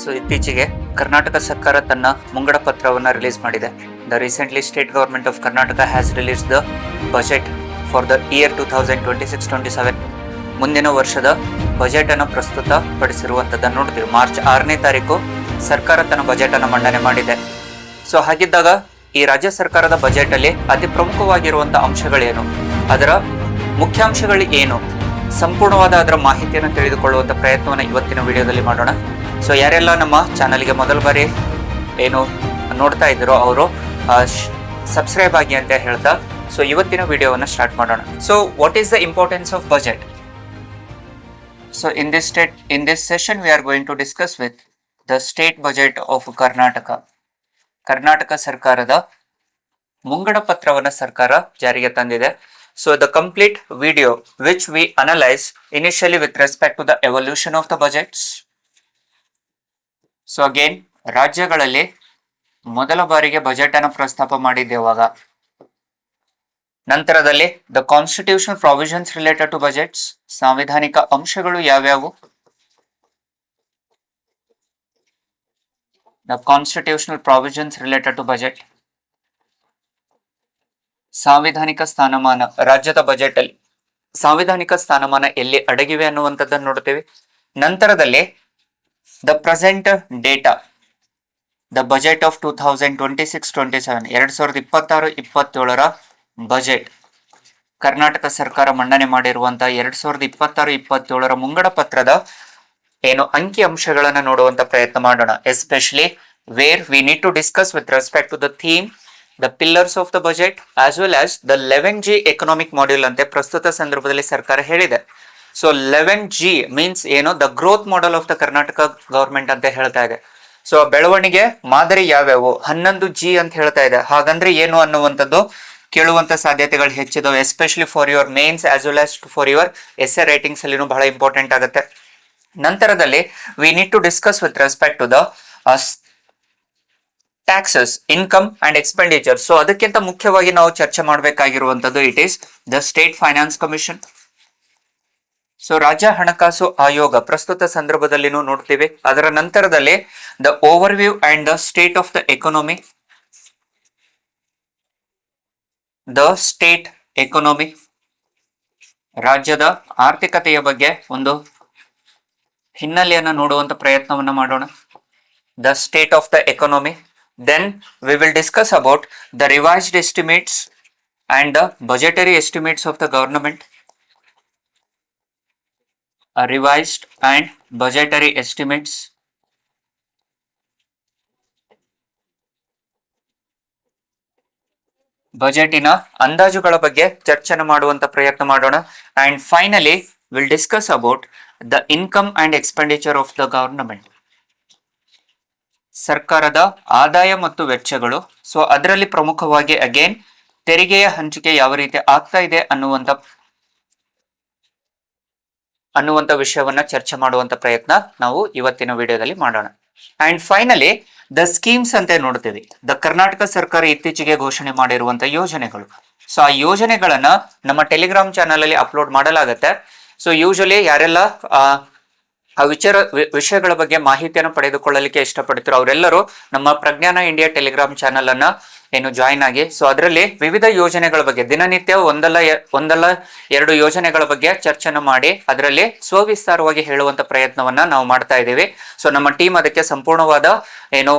So ಇತ್ತೀಚೆಗೆ ಕರ್ನಾಟಕ ಸರ್ಕಾರ ತನ್ನ ಮುಂಗಡ ಪತ್ರವನ್ನು ರಿಲೀಸ್ ಮಾಡಿದೆ. The recently state government of Karnataka has release the budget for the year 2026-27. ಮುಂದಿನ ವರ್ಷದ ಬಜೆಟ್ ಅನ್ನು ಪ್ರಸ್ತುತ ಪಡಿಸಿರುವಂತದ್ದನ್ನು ನೋಡ್ತೀವಿ. ಮಾರ್ಚ್ 6ನೇ ತಾರೀಕು ಸರ್ಕಾರ ತನ್ನ ಬಜೆಟ್ ಅನ್ನು ಮಂಡನೆ ಮಾಡಿದೆ. ಸೊ ಹಾಗಿದ್ದಾಗ ಈ ರಾಜ್ಯ ಸರ್ಕಾರದ ಬಜೆಟ್ ಅಲ್ಲಿ ಅತಿ ಪ್ರಮುಖವಾಗಿರುವಂತಹ ಅಂಶಗಳೇನು, ಅದರ ಮುಖ್ಯಾಂಶಗಳು ಏನು, ಸಂಪೂರ್ಣವಾದ ಅದರ ಮಾಹಿತಿಯನ್ನು ತಿಳಿದುಕೊಳ್ಳುವಂತ ಪ್ರಯತ್ನವನ್ನು ಇವತ್ತಿನ ವಿಡಿಯೋದಲ್ಲಿ ಮಾಡೋಣ. ಸೊ ಯಾರೆಲ್ಲ ನಮ್ಮ ಚಾನಲ್ಗೆ ಮೊದಲ ಬಾರಿ ಏನು ನೋಡ್ತಾ ಇದ್ದೀರೋ ಅವರು ಸಬ್ಸ್ಕ್ರೈಬ್ ಆಗಿ ಅಂತ ಹೇಳ್ತಾ ಸೊ ಇವತ್ತಿನ ವಿಡಿಯೋವನ್ನು ಸ್ಟಾರ್ಟ್ ಮಾಡೋಣ. So what is the importance of budget? So in this session we are going to discuss with the state budget of Karnataka. Karnataka ಸರ್ಕಾರದ ಮುಂಗಡ ಪತ್ರವನ್ನು ಸರ್ಕಾರ ಜಾರಿಗೆ ತಂದಿದೆ. So the complete video which we analyze initially with respect to the evolution of the budgets. So again, ರಾಜ್ಯಗಳಲ್ಲಿ ಮೊದಲ ಬಾರಿಗೆ budget ಅನ್ನು ಪ್ರಸ್ತಾಪ ಮಾಡಿದ್ದೇವಾಗ, ನಂತರದಲ್ಲಿ the constitutional provisions related to budgets, ಸಾಂವಿಧಾನಿಕ ಅಂಶಗಳು ಯಾವ್ಯಾವು, the constitutional provisions related to budget, ಸಾಂವಿಧಾನಿಕ ಸ್ಥಾನಮಾನ, ರಾಜ್ಯದ ಬಜೆಟ್ ಅಲ್ಲಿ ಸಾಂವಿಧಾನಿಕ ಸ್ಥಾನಮಾನ ಎಲ್ಲಿ ಅಡಗಿವೆ ಅನ್ನುವಂಥದ್ದನ್ನು ನೋಡ್ತೇವೆ. ನಂತರದಲ್ಲಿ the present data, the budget of 2026-27 2026-27 budget, Karnataka ಸರ್ಕಾರ ಮಂಡನೆ ಮಾಡಿರುವಂತಹ 2026-27 ಮುಂಗಡ ಪತ್ರದ ಏನು ಅಂಕಿ ಅಂಶಗಳನ್ನು ನೋಡುವಂತ ಪ್ರಯತ್ನ ಮಾಡೋಣ. Especially where we need to discuss with respect to the theme, the pillars of the budget as well as the 11G economic module ಅಂತೆ ಪ್ರಸ್ತುತ ಸಂದರ್ಭದಲ್ಲಿ ಸರ್ಕಾರ ಹೇಳಿದೆ. ಸೊ 11G ಮೀನ್ಸ್ ಏನು, the growth model of the Karnataka government ಅಂತ ಹೇಳ್ತಾ ಇದೆ. So ಬೆಳವಣಿಗೆ ಮಾದರಿ ಯಾವ್ಯಾವು, 11G ಅಂತ ಹೇಳ್ತಾ ಇದೆ. ಹಾಗಂದ್ರೆ ಏನು ಅನ್ನುವಂಥದ್ದು ಕೇಳುವಂತ ಸಾಧ್ಯತೆಗಳು ಹೆಚ್ಚಿದವು, especially for your mains as well as for your essay writings ಅಲ್ಲಿನೂ ಬಹಳ ಇಂಪಾರ್ಟೆಂಟ್ ಆಗುತ್ತೆ. ನಂತರದಲ್ಲಿ we need to discuss with respect to the taxes, income and expenditure. So ಅದಕ್ಕಿಂತ ಮುಖ್ಯವಾಗಿ ನಾವು ಚರ್ಚೆ ಮಾಡಬೇಕಾಗಿರುವಂತದ್ದು it is the state finance commission. So ರಾಜ್ಯ ಹಣಕಾಸು ಆಯೋಗ ಪ್ರಸ್ತುತ ಸಂದರ್ಭದಲ್ಲಿನೂ ನೋಡ್ತೀವಿ. ಅದರ ನಂತರದಲ್ಲಿ the overview and the state of the economy, the state economy, ರಾಜ್ಯದ ಆರ್ಥಿಕತೆಯ ಬಗ್ಗೆ ಒಂದು ಹಿನ್ನೆಲೆಯನ್ನು ನೋಡುವಂತ ಪ್ರಯತ್ನವನ್ನ ಮಾಡೋಣ. The state of the economy. Then we will discuss about the revised estimates and the budgetary estimates of the government. Revised and budgetary estimates. ಬಜೆಟಿನ ಅಂದಾಜುಗಳ ಬಗ್ಗೆ ಚರ್ಚೆನ ಮಾಡುವಂತ ಪ್ರಯತ್ನ ಮಾಡೋಣ. And finally we'll discuss about the income and expenditure of the government. ಸರ್ಕಾರದ ಆದಾಯ ಮತ್ತು ವೆಚ್ಚಗಳು. ಸೊ ಅದರಲ್ಲಿ ಪ್ರಮುಖವಾಗಿ ಅಗೇನ್ ತೆರಿಗೆಯ ಹಂಚಿಕೆ ಯಾವ ರೀತಿ ಆಗ್ತಾ ಇದೆ ಅನ್ನುವಂತ ವಿಷಯವನ್ನ ಚರ್ಚೆ ಮಾಡುವಂತ ಪ್ರಯತ್ನ ನಾವು ಇವತ್ತಿನ ವಿಡಿಯೋದಲ್ಲಿ ಮಾಡೋಣ. ಅಂಡ್ ಫೈನಲಿ ದ ಸ್ಕೀಮ್ಸ್ ಅಂತ ನೋಡ್ತೀವಿ. ದ ಕರ್ನಾಟಕ ಸರ್ಕಾರ ಇತ್ತೀಚೆಗೆ ಘೋಷಣೆ ಮಾಡಿರುವಂತ ಯೋಜನೆಗಳು. ಸೊ ಆ ಯೋಜನೆಗಳನ್ನ ನಮ್ಮ ಟೆಲಿಗ್ರಾಮ್ ಚಾನಲ್ ಅಲ್ಲಿ ಅಪ್ಲೋಡ್ ಮಾಡಲಾಗತ್ತೆ. ಸೊ ಯೂಶಲಿ ಯಾರೆಲ್ಲ ಆ ವಿಷಯಗಳ ಬಗ್ಗೆ ಮಾಹಿತಿಯನ್ನು ಪಡೆದುಕೊಳ್ಳಲಿಕ್ಕೆ ಇಷ್ಟಪಡ್ತೀರೋ ಅವರೆಲ್ಲರೂ ನಮ್ಮ ಪ್ರಜ್ಞಾನ ಇಂಡಿಯಾ ಟೆಲಿಗ್ರಾಮ್ ಚಾನಲ್ ಅನ್ನ ಏನು ಜಾಯಿನ್ ಆಗಿ. ಸೊ ಅದರಲ್ಲಿ ವಿವಿಧ ಯೋಜನೆಗಳ ಬಗ್ಗೆ ದಿನನಿತ್ಯ ಒಂದಲ್ಲ ಎರಡು ಯೋಜನೆಗಳ ಬಗ್ಗೆ ಚರ್ಚೆನ ಮಾಡಿ ಅದರಲ್ಲಿ ಸವಿಸ್ತಾರವಾಗಿ ಹೇಳುವಂತ ಪ್ರಯತ್ನವನ್ನ ನಾವು ಮಾಡ್ತಾ ಇದ್ದೀವಿ. ಸೊ ನಮ್ಮ ಟೀಮ್ ಅದಕ್ಕೆ ಸಂಪೂರ್ಣವಾದ ಏನು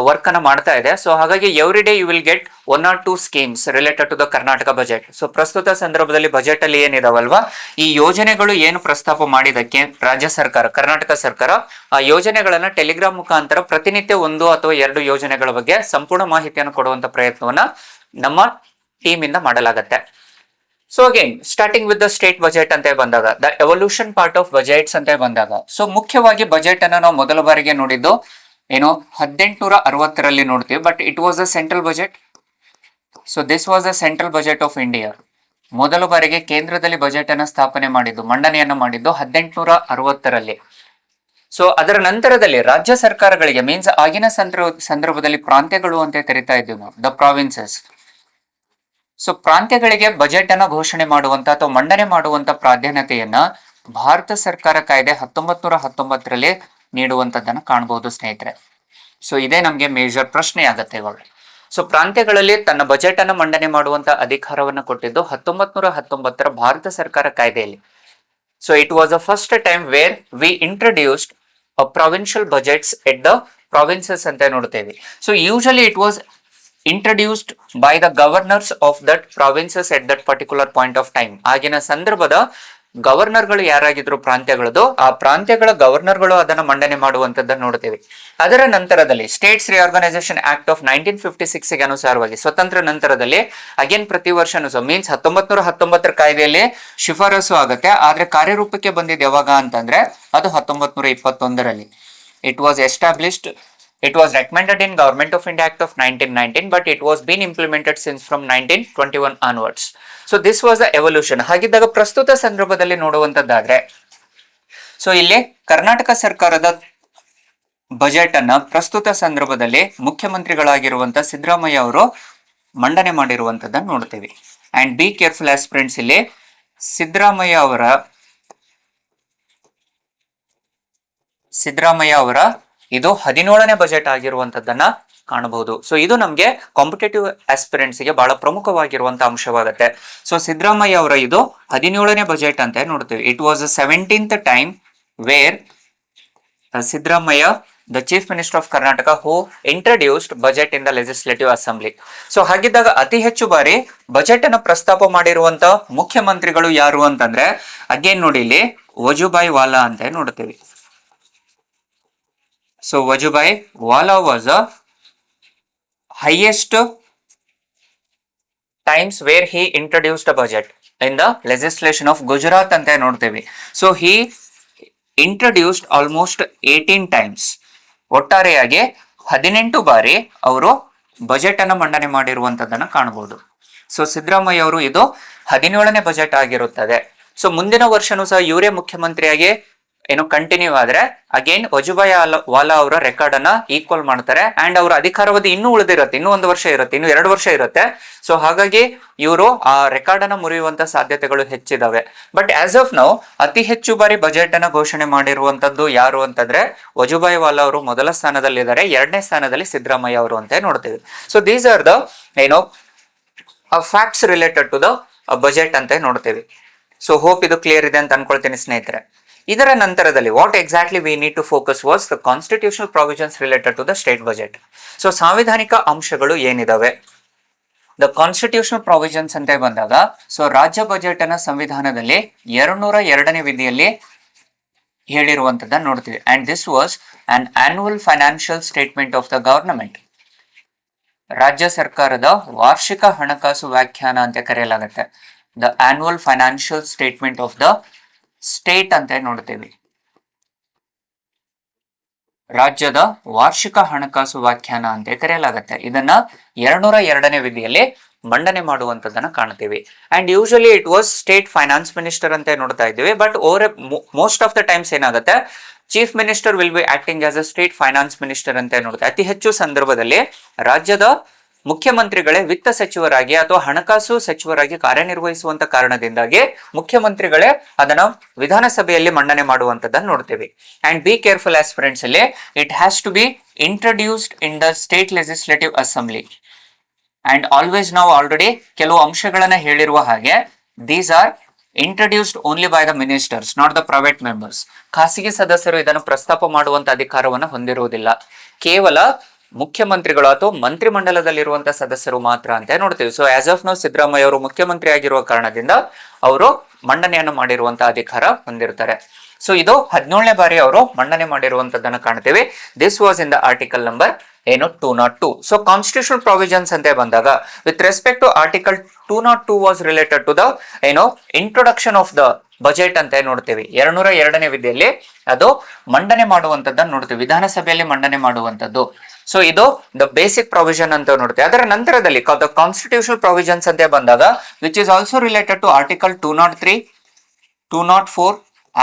ವರ್ಕ್ ಅನ್ನ ಮಾಡ್ತಾ ಇದೆ. ಸೊ ಹಾಗಾಗಿ every day you will get 1 or 2 schemes related to the Karnataka budget. So ಪ್ರಸ್ತುತ ಸಂದರ್ಭದಲ್ಲಿ ಬಜೆಟ್ ಅಲ್ಲಿ ಏನಿದಾವಲ್ವಾ, ಈ ಯೋಜನೆಗಳು ಏನು ಪ್ರಸ್ತಾಪ ಮಾಡಿದಕ್ಕೆ ರಾಜ್ಯ ಸರ್ಕಾರ, ಕರ್ನಾಟಕ ಸರ್ಕಾರ ಆ ಯೋಜನೆಗಳನ್ನ ಟೆಲಿಗ್ರಾಮ್ ಮುಖಾಂತರ ಪ್ರತಿನಿತ್ಯ 1 ಅಥವಾ 2 ಯೋಜನೆಗಳ ಬಗ್ಗೆ ಸಂಪೂರ್ಣ ಮಾಹಿತಿಯನ್ನು ಕೊಡುವಂತ ಪ್ರಯತ್ನವನ್ನ ನಮ್ಮ ಟೀಮ್ ಇಂದ ಮಾಡಲಾಗತ್ತೆ. So again starting with the state budget ಅಂತ ಬಂದಾಗ, the evolution part of budgets ಅಂತ ಬಂದಾಗ, ಸೊ ಮುಖ್ಯವಾಗಿ ಬಜೆಟ್ ಅನ್ನ ನಾವು ಮೊದಲ ಬಾರಿಗೆ ನೋಡಿದ್ದು ಏನು 1860ರಲ್ಲಿ ನೋಡ್ತೀವಿ. But it was a central budget. So this was a central budget of India. ಮೊದಲ ಬಾರಿಗೆ ಕೇಂದ್ರದಲ್ಲಿ ಬಜೆಟ್ ಅನ್ನ ಸ್ಥಾಪನೆ ಮಾಡಿದ್ದು, ಮಂಡನೆಯನ್ನ ಮಾಡಿದ್ದು 1860ರಲ್ಲಿ. ಸೊ ಅದರ ನಂತರದಲ್ಲಿ ರಾಜ್ಯ ಸರ್ಕಾರಗಳಿಗೆ ಮೀನ್ಸ್ ಆಗಿನ ಸಂದರ್ಭದಲ್ಲಿ ಪ್ರಾಂತ್ಯಗಳು ಅಂತ ಕರಿತಾ ಇದ್ದೀವಿ ನಾವು, ದ ಪ್ರಾವಿನ್ಸಸ್. ಸೊ ಪ್ರಾಂತ್ಯಗಳಿಗೆ ಬಜೆಟ್ ಅನ್ನ ಘೋಷಣೆ ಮಾಡುವಂತ ಅಥವಾ ಮಂಡನೆ ಮಾಡುವಂತ ಪ್ರಾಧಾನ್ಯತೆಯನ್ನ ಭಾರತ ಸರ್ಕಾರ ಕಾಯ್ದೆ 1919ರಲ್ಲಿ ನೀಡುವಂತದ್ದನ್ನು ಕಾಣಬಹುದು ಸ್ನೇಹಿತರೆ. ಸೊ ಇದೇ ನಮಗೆ ಮೇಜರ್ ಪ್ರಶ್ನೆ ಆಗತ್ತೆ ಇವಾಗ. ಸೊ ಪ್ರಾಂತ್ಯಗಳಲ್ಲಿ ತನ್ನ ಬಜೆಟ್ ಅನ್ನು ಮಂಡನೆ ಮಾಡುವಂತ ಅಧಿಕಾರವನ್ನು ಕೊಟ್ಟಿದ್ದು 1919 ಭಾರತ ಸರ್ಕಾರ ಕಾಯ್ದೆಯಲ್ಲಿ. So it was the first time where we introduced provincial budgets at the provinces ಅಂತ ನೋಡ್ತೇವೆ. So usually it was introduced by the governors of that provinces at that particular point of time. ಆಗಿನ ಸಂದರ್ಭದ ಗವರ್ನರ್ಗಳು ಯಾರಾಗಿದ್ರು ಪ್ರಾಂತ್ಯಗಳದು, ಆ ಪ್ರಾಂತ್ಯಗಳ ಗವರ್ನರ್ಗಳು ಅದನ್ನು ಮಂಡನೆ ಮಾಡುವಂತದ್ದನ್ನು ನೋಡ್ತೇವೆ. ಅದರ ನಂತರದಲ್ಲಿ ಸ್ಟೇಟ್ಸ್ ರಿಆರ್ಗನೈಸೇಷನ್ ಆಕ್ಟ್ ಆಫ್ 1956 ಗೆ ಅನುಸಾರವಾಗಿ ಸ್ವತಂತ್ರ ನಂತರದಲ್ಲಿ ಅಗೇನ್ ಪ್ರತಿ ವರ್ಷನೂ ಮೀನ್ಸ್ 1919 ಕಾಯ್ದೆಯಲ್ಲಿ ಶಿಫಾರಸು ಆಗುತ್ತೆ. ಆದ್ರೆ ಕಾರ್ಯರೂಪಕ್ಕೆ ಬಂದಿದ್ದು ಯಾವಾಗ ಅಂತಂದ್ರೆ ಅದು 1921ರಲ್ಲಿ. It was established. It was recommended in Government of India Act of 1919, but it was been implemented since from 1921 onwards. So this was the evolution. ಹಾಗಿದ್ದಾಗ ಪ್ರಸ್ತುತ ಸಂದರ್ಭದಲ್ಲಿ ನೋಡುವಂತದ್ದಾದ್ರೆ, ಸೊ ಇಲ್ಲಿ ಕರ್ನಾಟಕ ಸರ್ಕಾರದ ಬಜೆಟ್ ಅನ್ನ ಪ್ರಸ್ತುತ ಸಂದರ್ಭದಲ್ಲಿ ಮುಖ್ಯಮಂತ್ರಿಗಳಾಗಿರುವಂತ ಸಿದ್ದರಾಮಯ್ಯ ಅವರು ಮಂಡನೆ ಮಾಡಿರುವಂತದ್ದನ್ನು ನೋಡ್ತೇವೆ. ಅಂಡ್ ಬಿ ಕೇರ್ಫುಲ್ ಆಸ್ಪಿರೆಂಟ್ಸ್, ಇಲ್ಲಿ ಸಿದ್ದರಾಮಯ್ಯ ಅವರ ಇದು 17ನೇ ಬಜೆಟ್ ಆಗಿರುವಂತದ್ದನ್ನ ಕಾಣಬಹುದು. ಸೊ ಇದು ನಮ್ಗೆ ಕಾಂಪಿಟೇಟಿವ್ ಆಸ್ಪಿರೆಂಟ್ಸ್ ಗೆ ಬಹಳ ಪ್ರಮುಖವಾಗಿರುವಂತಹ ಅಂಶವಾಗುತ್ತೆ. ಸೊ ಸಿದ್ದರಾಮಯ್ಯ ಅವರ ಇದು 17ನೇ ಬಜೆಟ್ ಅಂತ ನೋಡ್ತೀವಿ. It was 17th time where Siddaramaiah the chief minister of Karnataka who introduced budget in the legislative assembly. So ಹಾಗಿದ್ದಾಗ ಅತಿ ಹೆಚ್ಚು ಬಾರಿ ಬಜೆಟ್ ಅನ್ನು ಪ್ರಸ್ತಾಪ ಮಾಡಿರುವಂತ ಮುಖ್ಯಮಂತ್ರಿಗಳು ಯಾರು ಅಂತಂದ್ರೆ ಅಗೇನ್ ನೋಡಿ ಇಲ್ಲಿ ವಜುಭಾಯಿ ವಾಲಾ ಅಂತ ನೋಡ್ತೀವಿ. So Vajubhai Wala was the highest times where he introduced a budget in the legislation of Gujarat anta nodteve. So he introduced almost 18 times. ಒಟ್ಟಾರೆಯಾಗಿ 18 ಬಾರಿ ಅವರು ಬಜೆಟ್ ಅನ್ನು ಮಂಡನೆ ಮಾಡಿರುವಂತದ್ದನ್ನು ಕಾಣಬಹುದು. ಸೊ ಸಿದ್ದರಾಮಯ್ಯ ಅವರು ಇದು 17ನೇ ಬಜೆಟ್ ಆಗಿರುತ್ತದೆ. ಸೊ ಮುಂದಿನ ವರ್ಷನೂ ಸಹ ಇವರೇ ಮುಖ್ಯಮಂತ್ರಿಯಾಗಿ ಏನು ಕಂಟಿನ್ಯೂ ಆದ್ರೆ ಅಗೇನ್ ವಜುಭಾಯಿ ವಾಲಾ ಅವರ ರೆಕಾರ್ಡ್ ಅನ್ನ ಈಕ್ವಲ್ ಮಾಡ್ತಾರೆ. ಅಂಡ್ ಅವರ ಅಧಿಕಾರಾವಧಿ ಇನ್ನೂ ಉಳಿದಿರುತ್ತೆ, ಇನ್ನೂ 1 ವರ್ಷ ಇರುತ್ತೆ, ಇನ್ನೂ 2 ವರ್ಷ ಇರುತ್ತೆ. ಸೊ ಹಾಗಾಗಿ ಇವರು ಆ ರೆಕಾರ್ಡ್ ಅನ್ನ ಮುರಿಯುವಂತ ಸಾಧ್ಯತೆಗಳು ಹೆಚ್ಚಿದಾವೆ. ಬಟ್ ಆಸ್ ಆಫ್ ನೌ ಅತಿ ಹೆಚ್ಚು ಬಾರಿ ಬಜೆಟ್ ಅನ್ನ ಘೋಷಣೆ ಮಾಡಿರುವಂತದ್ದು ಯಾರು ಅಂತಂದ್ರೆ ವಜುಭಾಯಿ ವಾಲಾ ಅವರು ಮೊದಲ ಸ್ಥಾನದಲ್ಲಿ ಇದ್ದಾರೆ. 2ನೇ ಸ್ಥಾನದಲ್ಲಿ ಸಿದ್ದರಾಮಯ್ಯ ಅವರು ಅಂತ ನೋಡ್ತೀವಿ. So these are the facts related to the budget ಅಂತ ನೋಡ್ತೀವಿ. ಸೊ ಹೋಪ್ ಇದು ಕ್ಲಿಯರ್ ಇದೆ ಅಂತ ಅನ್ಕೊಳ್ತೀನಿ ಸ್ನೇಹಿತರೆ. ಇದರ ನಂತರದಲ್ಲಿ what exactly we need to focus was the constitutional provisions related to the state budget. So ಸಾಂವಿಧಾನಿಕ ಅಂಶಗಳು ಏನಿದಾವೆ, ದ ಕಾನ್ಸ್ಟಿಟ್ಯೂಷನಲ್ ಪ್ರಾವಿಷನ್ಸ್ ಅಂತ ಬಂದಾಗ ಸೊ ರಾಜ್ಯ ಬಜೆಟ್ ಅನ್ನ ಸಂವಿಧಾನದಲ್ಲಿ 202ನೇ ವಿಧಿಯಲ್ಲಿ ಹೇಳಿರುವಂತದ್ದನ್ನು ನೋಡ್ತೀವಿ. And this was an annual financial statement of the government. ರಾಜ್ಯ ಸರ್ಕಾರದ ವಾರ್ಷಿಕ ಹಣಕಾಸು ವ್ಯಾಖ್ಯಾನ ಅಂತ ಕರೆಯಲಾಗುತ್ತೆ. The annual financial statement of the state ಅಂತ ನೋಡ್ತೇವೆ. ರಾಜ್ಯದ ವಾರ್ಷಿಕ ಹಣಕಾಸು ವ್ಯಾಖ್ಯಾನ ಅಂತ ಕರೆಯಲಾಗುತ್ತೆ. ಇದನ್ನ 202ನೇ ವಿಧಿಯಲ್ಲಿ ಮಂಡನೆ ಮಾಡುವಂತದನ್ನ ಕಾಣ್ತೀವಿ. And usually it was state finance minister ಅಂತ ನೋಡ್ತಾ ಇದ್ದೀವಿ. But over most of the times ಏನಾಗುತ್ತೆ, chief minister will be acting as a state finance minister ಅಂತ ನೋಡ್ತಾ. ಅತಿ ಹೆಚ್ಚು ಸಂದರ್ಭದಲ್ಲಿ ರಾಜ್ಯದ ಮುಖ್ಯಮಂತ್ರಿಗಳೇ ವಿತ್ತ ಸಚಿವರಾಗಿ ಅಥವಾ ಹಣಕಾಸು ಸಚಿವರಾಗಿ ಕಾರ್ಯನಿರ್ವಹಿಸುವಂತ ಕಾರಣದಿಂದಾಗಿ ಮುಖ್ಯಮಂತ್ರಿಗಳೇ ಅದನ್ನ ವಿಧಾನಸಭೆಯಲ್ಲಿ ಮಂಡನೆ ಮಾಡುವಂತದ್ದನ್ನು ನೋಡ್ತೀವಿ. ಅಂಡ್ ಬಿ ಕೇರ್ಫುಲ್ ಆಸ್ಪಿರೆಂಟ್ಸ್ ಅಲ್ಲಿ it has to be introduced in the state legislative assembly. And always ನಾವು ಆಲ್ರೆಡಿ ಕೆಲವು ಅಂಶಗಳನ್ನ ಹೇಳಿರುವ ಹಾಗೆ these are introduced only by the ministers, not the private members. ಖಾಸಗಿ ಸದಸ್ಯರು ಇದನ್ನು ಪ್ರಸ್ತಾಪ ಮಾಡುವಂತ ಅಧಿಕಾರವನ್ನು ಹೊಂದಿರುವುದಿಲ್ಲ. ಕೇವಲ ಮುಖ್ಯಮಂತ್ರಿಗಳು ಅಥವಾ ಮಂತ್ರಿಮಂಡಲದಲ್ಲಿರುವಂತಹ ಸದಸ್ಯರು ಮಾತ್ರ ಅಂತ ನೋಡ್ತೀವಿ. So as of now Siddaramaiah ಅವರು ಮುಖ್ಯಮಂತ್ರಿ ಆಗಿರುವ ಕಾರಣದಿಂದ ಅವರು ಮಂಡನೆಯನ್ನು ಮಾಡಿರುವಂತಹ ಅಧಿಕಾರ ಹೊಂದಿರ್ತಾರೆ. ಸೊ ಇದು 17ನೇ ಬಾರಿ ಅವರು ಮಂಡನೆ ಮಾಡಿರುವಂತದ್ದನ್ನು ಕಾಣ್ತೀವಿ. This was in the article number 202. So constitutional provisions ಅಂತ ಬಂದಾಗ with respect to article 202 was related to the introduction of the budget ಅಂತ ನೋಡ್ತೀವಿ. 202ನೇ ವಿಧಿಯಲ್ಲಿ ಅದು ಮಂಡನೆ ಮಾಡುವಂತದ್ದನ್ನು ನೋಡ್ತೀವಿ, ವಿಧಾನಸಭೆಯಲ್ಲಿ ಮಂಡನೆ ಮಾಡುವಂತದ್ದು. ಸೊ ಇದು ದ ಬೇಸಿಕ್ ಪ್ರಾವಿಷನ್ ಅಂತ ನೋಡ್ತೀವಿ. ಅದರ ನಂತರದಲ್ಲಿ ದ ಕಾನ್ಸ್ಟಿಟ್ಯೂಷನಲ್ ಪ್ರಾವಿಷನ್ಸ್ ಅಂತ ಬಂದಾಗ which is also related to article 203, 204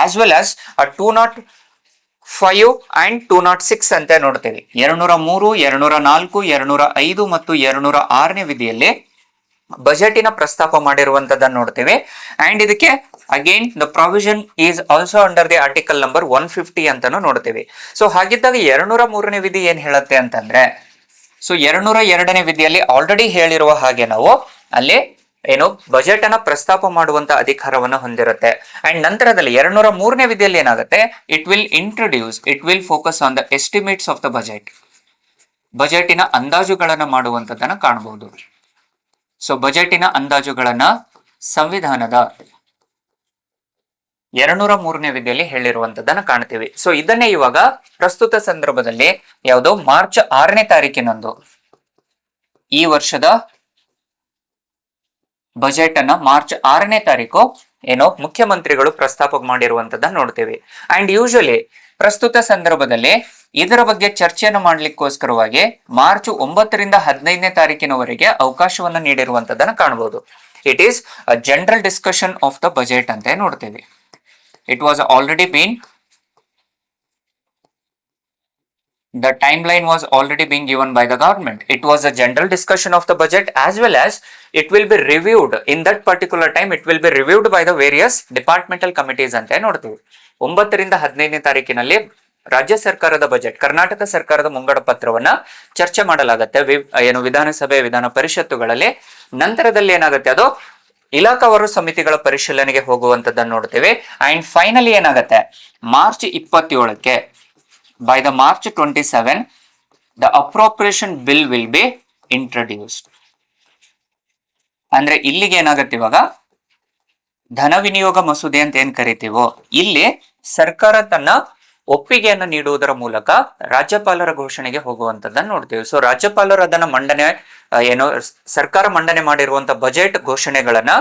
as well as 205 and 206 ಅಂತ ನೋಡ್ತೀವಿ. 203, 204, 205 ಮತ್ತು 206ನೇ ವಿಧಿಯಲ್ಲಿ ಬಜೆಟಿನ ಪ್ರಸ್ತಾಪ ಮಾಡಿರುವಂತದ್ದನ್ನು ನೋಡ್ತೀವಿ. ಅಂಡ್ ಇದಕ್ಕೆ again the provision is also under the article number 150 ಅಂತಾನು ನೋಡ್ತೀವಿ. ಸೊ ಹಾಗಿದ್ದಾಗ 203ನೇ ವಿಧಿ ಏನ್ ಹೇಳುತ್ತೆ ಅಂತಂದ್ರೆ, ಸೊ 202ನೇ ವಿಧಿಯಲ್ಲಿ ಆಲ್ರೆಡಿ ಹೇಳಿರುವ ಹಾಗೆ ನಾವು ಅಲ್ಲಿ ಏನು ಬಜೆಟ್ ಅನ್ನ ಪ್ರಸ್ತಾಪ ಮಾಡುವಂತ ಅಧಿಕಾರವನ್ನು ಹೊಂದಿರುತ್ತೆ. ಅಂಡ್ ನಂತರದಲ್ಲಿ 203ನೇ ವಿಧಿಯಲ್ಲಿ ಏನಾಗುತ್ತೆ, it will focus on the estimates of the ಬಜೆಟಿನ ಅಂದಾಜುಗಳನ್ನ ಮಾಡುವಂತದನ್ನ ಕಾಣಬಹುದು. ಸೊ ಬಜೆಟಿನ ಅಂದಾಜುಗಳನ್ನ ಸಂವಿಧಾನದ 203ನೇ ವಿಧಿಯಲ್ಲಿ ಹೇಳಿರುವಂತದನ್ನ ಕಾಣ್ತೀವಿ. ಸೊ ಇದನ್ನೇ ಇವಾಗ ಪ್ರಸ್ತುತ ಸಂದರ್ಭದಲ್ಲಿ ಯಾವುದೋ ಮಾರ್ಚ್ 6ನೇ ತಾರೀಕಿನಂದು ಈ ವರ್ಷದ ಬಜೆಟ್ ಅನ್ನ ಮಾರ್ಚ್ 6ನೇ ತಾರೀಕು ಏನೋ ಮುಖ್ಯಮಂತ್ರಿಗಳು ಪ್ರಸ್ತಾಪ ಮಾಡಿರುವಂತದನ್ನ ನೋಡ್ತೀವಿ. ಅಂಡ್ ಯೂಶಲಿ ಪ್ರಸ್ತುತ ಸಂದರ್ಭದಲ್ಲಿ ಇದರ ಬಗ್ಗೆ ಚರ್ಚೆಯನ್ನು ಮಾಡ್ಲಿಕ್ಕೋಸ್ಕರವಾಗಿ ಮಾರ್ಚ್ 9ರಿಂದ 15ನೇ ತಾರೀಕಿನವರೆಗೆ ಅವಕಾಶವನ್ನು ನೀಡಿರುವಂತದನ್ನ ಕಾಣಬಹುದು. It is a general discussion of the budget ಅಂತ ನೋಡ್ತೀವಿ. It was already been, the timeline was already being given by the government. It was a general discussion of the budget, as well as it will be reviewed in that particular time. It will be reviewed by the various departmental committees ಅಂತ ನೋಡ್ತೀವಿ. 9ರಿಂದ 15ನೇ ತಾರೀಕಿನಲ್ಲಿ ರಾಜ್ಯ ಸರ್ಕಾರದ budget, Karnataka ಸರ್ಕಾರದ ಮುಂಗಡ ಪತ್ರವನ್ನ ಚರ್ಚೆ ಮಾಡಲಾಗುತ್ತೆ ಏನು ವಿಧಾನಸಭೆ, ವಿಧಾನ ಪರಿಷತ್ತುಗಳಲ್ಲಿ. ನಂತರದಲ್ಲಿ ಏನಾಗುತ್ತೆ, ಅದು ಇಲಾಖಾವಾರು ಸಮಿತಿಗಳ ಪರಿಶೀಲನೆಗೆ ಹೋಗುವಂತದ್ದನ್ನು ನೋಡ್ತೇವೆ. ಅಂಡ್ ಫೈನಲಿ ಏನಾಗುತ್ತೆ, ಮಾರ್ಚ್ 27ಕ್ಕೆ by the March 27 the appropriation bill will be introduced. ಅಂದ್ರೆ ಇಲ್ಲಿಗೆ ಏನಾಗುತ್ತೆ, ಇವಾಗ ಧನ ವಿನಿಯೋಗ ಮಸೂದೆ ಅಂತ ಏನ್ ಕರಿತೀವೋ ಇಲ್ಲಿ ಸರ್ಕಾರ ತನ್ನ ಒಪ್ಪಿಗೆಯನ್ನು ನೀಡುವುದರ ಮೂಲಕ ರಾಜ್ಯಪಾಲರ ಘೋಷಣೆಗೆ ಹೋಗುವಂತದ್ದನ್ನು ನೋಡ್ತೀವಿ. ಸೊ ರಾಜ್ಯಪಾಲರು ಅದನ್ನ ಮಂಡನೆ ಏನೋ ಸರ್ಕಾರ ಮಂಡನೆ ಮಾಡಿರುವಂತ ಬಜೆಟ್ ಘೋಷಣೆಗಳನ್ನ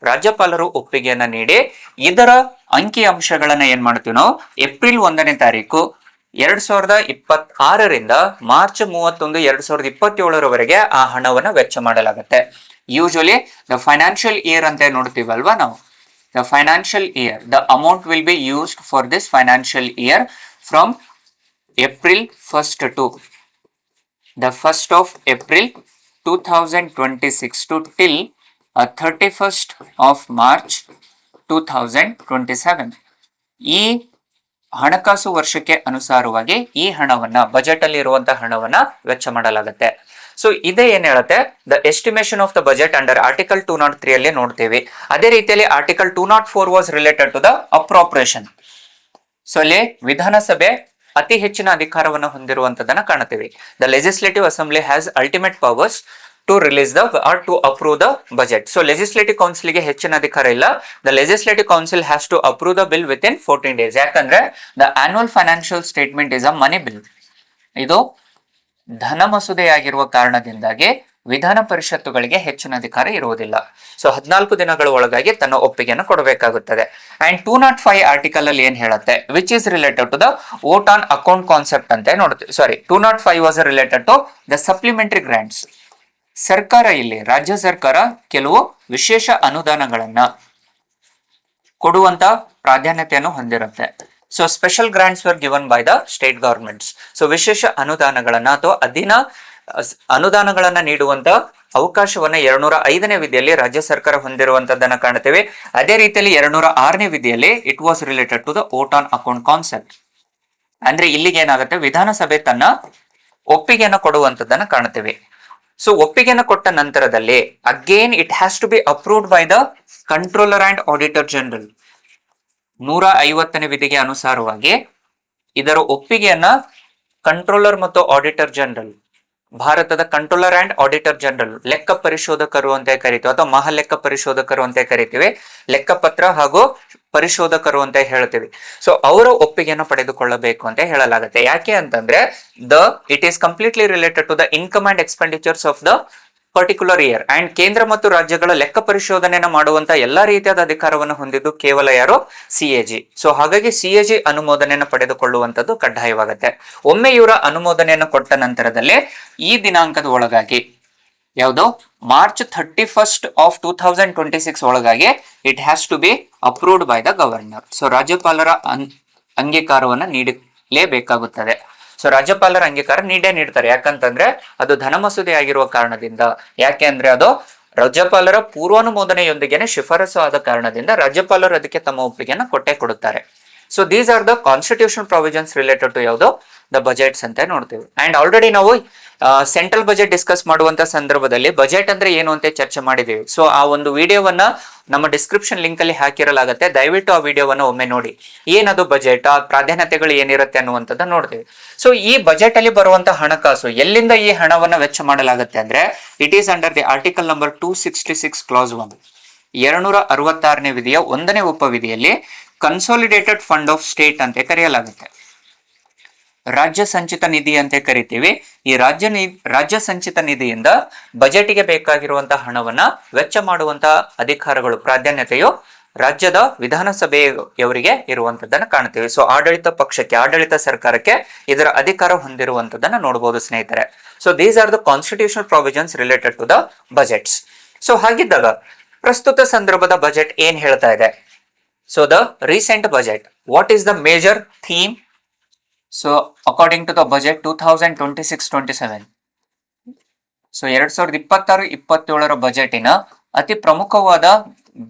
ರಾಜ್ಯಪಾಲರು ಒಪ್ಪಿಗೆಯನ್ನ ನೀಡಿ ಇದರ ಅಂಕಿ ಅಂಶಗಳನ್ನ ಏನ್ ಮಾಡ್ತೀವಿ ನಾವು ಏಪ್ರಿಲ್ 1ನೇ ತಾರೀಕು 2026ರಿಂದ ಮಾರ್ಚ್ 31, 2027ರವರೆಗೆ ಆ ಹಣವನ್ನ ವೆಚ್ಚ ಮಾಡಲಾಗುತ್ತೆ. ಯೂಶಲಿ ದ ಫೈನಾನ್ಷಿಯಲ್ ಇಯರ್ ಅಂತ ನೋಡ್ತೀವಲ್ವಾ ನಾವು, the financial year, the amount will be used for this financial year from April 1st to the 1st of April 2026 to till 31st of March 2027. ಈ ಹಣಕಾಸು ವರ್ಷಕ್ಕೆ ಅನುಸಾರವಾಗಿ ಈ ಹಣವನ್ನ ಬಜೆಟ್ ಅಲ್ಲಿ ಇರುವಂತಹ ಹಣವನ್ನ ವೆಚ್ಚ ಮಾಡಲಾಗುತ್ತೆ. ಸೊ ಇದೇ ಏನ್ ಹೇಳುತ್ತೆ, the estimation of the budget under article 203 ಅಲ್ಲಿ ನೋಡ್ತೀವಿ. ಅದೇ ರೀತಿಯಲ್ಲಿ article 204 was related to the appropriation. So ಅಲ್ಲಿ ವಿಧಾನಸಭೆ ಅತಿ ಹೆಚ್ಚಿನ ಅಧಿಕಾರವನ್ನು ಹೊಂದಿರುವಂತದನ್ನ ಕಾಣುತ್ತೀವಿ. The legislative assembly has ultimate powers to release the or to approve the budget. So legislative council ಗೆ ಹೆಚ್ಚಿನ ಅಧಿಕಾರ ಇಲ್ಲ. The legislative council has to approve the bill within 14 days. ಯಾಕಂದ್ರೆ the annual financial statement is a money bill. ಇದು ಧನ ಮಸೂದೆಯಾಗಿರುವ ಕಾರಣದಿಂದಾಗಿ ವಿಧಾನ ಪರಿಷತ್ತುಗಳಿಗೆ ಹೆಚ್ಚಿನ ಅಧಿಕಾರ ಇರುವುದಿಲ್ಲ. ಸೊ 14 ದಿನಗಳ ಒಳಗಾಗಿ ತನ್ನ ಒಪ್ಪಿಗೆಯನ್ನು ಕೊಡಬೇಕಾಗುತ್ತದೆ. ಅಂಡ್ 205 ಆರ್ಟಿಕಲ್ ಅಲ್ಲಿ ಏನ್ ಹೇಳುತ್ತೆ, which is related to the vote on account concept ಅಂತ ನೋಡ್ತೀವಿ. 205 was related to the supplementary grants. ಸರ್ಕಾರ ಇಲ್ಲಿ ರಾಜ್ಯ ಸರ್ಕಾರ ಕೆಲವು ವಿಶೇಷ ಅನುದಾನಗಳನ್ನ ಕೊಡುವಂತ ಪ್ರಾಧಾನ್ಯತೆಯನ್ನು ಹೊಂದಿರುತ್ತೆ. So special grants were given by the state governments. So ವಿಶೇಷ ಅನುದಾನಗಳನ್ನ ಅಥವಾ ಅನುದಾನಗಳನ್ನ ನೀಡುವಂತ ಅವಕಾಶವನ್ನ 205ನೇ ವಿಧಿಯಲ್ಲಿ ರಾಜ್ಯ ಸರ್ಕಾರ ಹೊಂದಿರುವಂತದ್ದನ್ನ ಕಾಣುತ್ತೇವೆ. ಅದೇ ರೀತಿಯಲ್ಲಿ 206ನೇ ವಿಧಿಯಲ್ಲಿ it was related to the vote on account concept. ಅಂದ್ರೆ ಇಲ್ಲಿಗೆ ಏನಾಗುತ್ತೆ, ವಿಧಾನಸಭೆ ತನ್ನ ಒಪ್ಪಿಗೆಯನ್ನು ಕೊಡುವಂತದ್ದನ್ನ ಕಾಣುತ್ತೇವೆ. ಸೊ ಒಪ್ಪಿಗೆಯನ್ನು ಕೊಟ್ಟ ನಂತರದಲ್ಲಿ again it has to be approved by the controller and auditor general. 150ನೇ ವಿಧಿಗೆ ಅನುಸಾರವಾಗಿ ಇದರ ಒಪ್ಪಿಗೆಯನ್ನ ಕಂಟ್ರೋಲರ್ ಮತ್ತು ಆಡಿಟರ್ ಜನರಲ್, ಭಾರತದ ಕಂಟ್ರೋಲರ್ ಅಂಡ್ ಆಡಿಟರ್ ಜನರಲ್, ಲೆಕ್ಕ ಪರಿಶೋಧಕರು ಅಂತ ಕರಿತೀವಿ ಅಥವಾ ಮಹಾಲೆಕ್ಕ ಪರಿಶೋಧಕರು ಅಂತ ಕರಿತೀವಿ, ಲೆಕ್ಕಪತ್ರ ಹಾಗೂ ಪರಿಶೋಧಕರು ಅಂತ ಹೇಳ್ತೀವಿ. ಸೊ ಅವರ ಒಪ್ಪಿಗೆಯನ್ನು ಪಡೆದುಕೊಳ್ಳಬೇಕು ಅಂತ ಹೇಳಲಾಗುತ್ತೆ. ಯಾಕೆ ಅಂತಂದ್ರೆ it is completely related to the income and expenditures of the particular year. And ಕೇಂದ್ರ ಮತ್ತು ರಾಜ್ಯಗಳ ಲೆಕ್ಕ ಪರಿಶೋಧನೆಯನ್ನು ಮಾಡುವಂತ ಎಲ್ಲಾ ರೀತಿಯಾದ ಅಧಿಕಾರವನ್ನು ಹೊಂದಿದ್ದು ಕೇವಲ ಯಾರು, CAG. ಸೊ ಹಾಗಾಗಿ CAG ಅನುಮೋದನೆಯನ್ನು ಪಡೆದುಕೊಳ್ಳುವಂತದ್ದು ಕಡ್ಡಾಯವಾಗುತ್ತೆ. ಒಮ್ಮೆ ಇವರ ಅನುಮೋದನೆಯನ್ನು ಕೊಟ್ಟ ನಂತರದಲ್ಲಿ ಈ ದಿನಾಂಕದ ಒಳಗಾಗಿ ಯಾವುದು ಮಾರ್ಚ್ 31st of 2026 ಒಳಗಾಗಿ it has to be approved by the governor. So ರಾಜ್ಯಪಾಲರ ಅಂಗೀಕಾರವನ್ನ ನೀಡಲೇಬೇಕಾಗುತ್ತದೆ. ಸೊ ರಾಜ್ಯಪಾಲರ ಅಂಗೀಕಾರ ನೀಡೇ ನೀಡ್ತಾರೆ. ಯಾಕಂತಂದ್ರೆ ಅದು ಧನ ಮಸೂದೆ ಆಗಿರುವ ಕಾರಣದಿಂದ. ಯಾಕೆ ಅಂದ್ರೆ ಅದು ರಾಜ್ಯಪಾಲರ ಪೂರ್ವಾನುಮೋದನೆಯೊಂದಿಗೆನೆ ಶಿಫಾರಸು ಆದ ಕಾರಣದಿಂದ ರಾಜ್ಯಪಾಲರು ಅದಕ್ಕೆ ತಮ್ಮ ಒಪ್ಪಿಗೆಯನ್ನು ಕೊಟ್ಟೇ ಕೊಡುತ್ತಾರೆ. So these are the constitution provisions related to ಯಾವುದು ದ ಬಜೆಟ್ಸ್ ಅಂತ ನೋಡ್ತೀವಿ. ಅಂಡ್ ಆಲ್ರೆಡಿ ನಾವು ಸೆಂಟ್ರಲ್ ಬಜೆಟ್ ಡಿಸ್ಕಸ್ ಮಾಡುವಂತ ಸಂದರ್ಭದಲ್ಲಿ ಬಜೆಟ್ ಅಂದ್ರೆ ಏನು ಅಂತ ಚರ್ಚೆ ಮಾಡಿದೀವಿ. ಸೊ ಆ ಒಂದು ವಿಡಿಯೋವನ್ನ ನಮ್ಮ ಡಿಸ್ಕ್ರಿಪ್ಷನ್ ಲಿಂಕ್ ಅಲ್ಲಿ ಹಾಕಿರಲಾಗುತ್ತೆ, ದಯವಿಟ್ಟು ಆ ವಿಡಿಯೋವನ್ನ ಒಮ್ಮೆ ನೋಡಿ. ಏನದು ಬಜೆಟ್, ಆ ಪ್ರಾಧಾನ್ಯತೆಗಳು ಏನಿರುತ್ತೆ ಅನ್ನುವಂಥದ್ದು ನೋಡ್ತೀವಿ. ಸೊ ಈ ಬಜೆಟ್ ಅಲ್ಲಿ ಬರುವಂತಹ ಹಣಕಾಸು ಎಲ್ಲಿಂದ ಈ ಹಣವನ್ನ ವೆಚ್ಚ ಮಾಡಲಾಗುತ್ತೆ ಅಂದ್ರೆ it is under the article number 266 class 1, 266ನೇ ವಿಧಿಯ 1ನೇ ಉಪವಿಧಿಯಲ್ಲಿ ಕನ್ಸಾಲಿಡೇಟೆಡ್ ಫಂಡ್ ಆಫ್ ಸ್ಟೇಟ್ ಅಂತ ಕರೆಯಲಾಗುತ್ತೆ. ರಾಜ್ಯ ಸಂಚಿತ ನಿಧಿ ಅಂತ ಕರಿತೀವಿ. ಈ ರಾಜ್ಯ ಸಂಚಿತ ನಿಧಿಯಿಂದ ಬಜೆಟ್ಗೆ ಬೇಕಾಗಿರುವಂತಹ ಹಣವನ್ನ ವೆಚ್ಚ ಮಾಡುವಂತಹ ಅಧಿಕಾರಗಳು, ಪ್ರಾಧಾನ್ಯತೆಯು ರಾಜ್ಯದ ವಿಧಾನಸಭೆಯವರಿಗೆ ಇರುವಂತದ್ದನ್ನ ಕಾಣ್ತೀವಿ. ಸೊ ಆಡಳಿತ ಪಕ್ಷಕ್ಕೆ, ಆಡಳಿತ ಸರ್ಕಾರಕ್ಕೆ ಇದರ ಅಧಿಕಾರ ಹೊಂದಿರುವಂತದ್ದನ್ನ ನೋಡಬಹುದು ಸ್ನೇಹಿತರೆ. So these are the constitutional provisions related to the budgets. So ಹಾಗಿದ್ದಾಗ ಪ್ರಸ್ತುತ ಸಂದರ್ಭದ ಬಜೆಟ್ ಏನ್ ಹೇಳ್ತಾ ಇದೆ? So the recent budget, what is the major theme? So according to the budget 2026-27, so 2026-27 ಬಜೆಟಿನ ಅತಿ ಪ್ರಮುಖವಾದ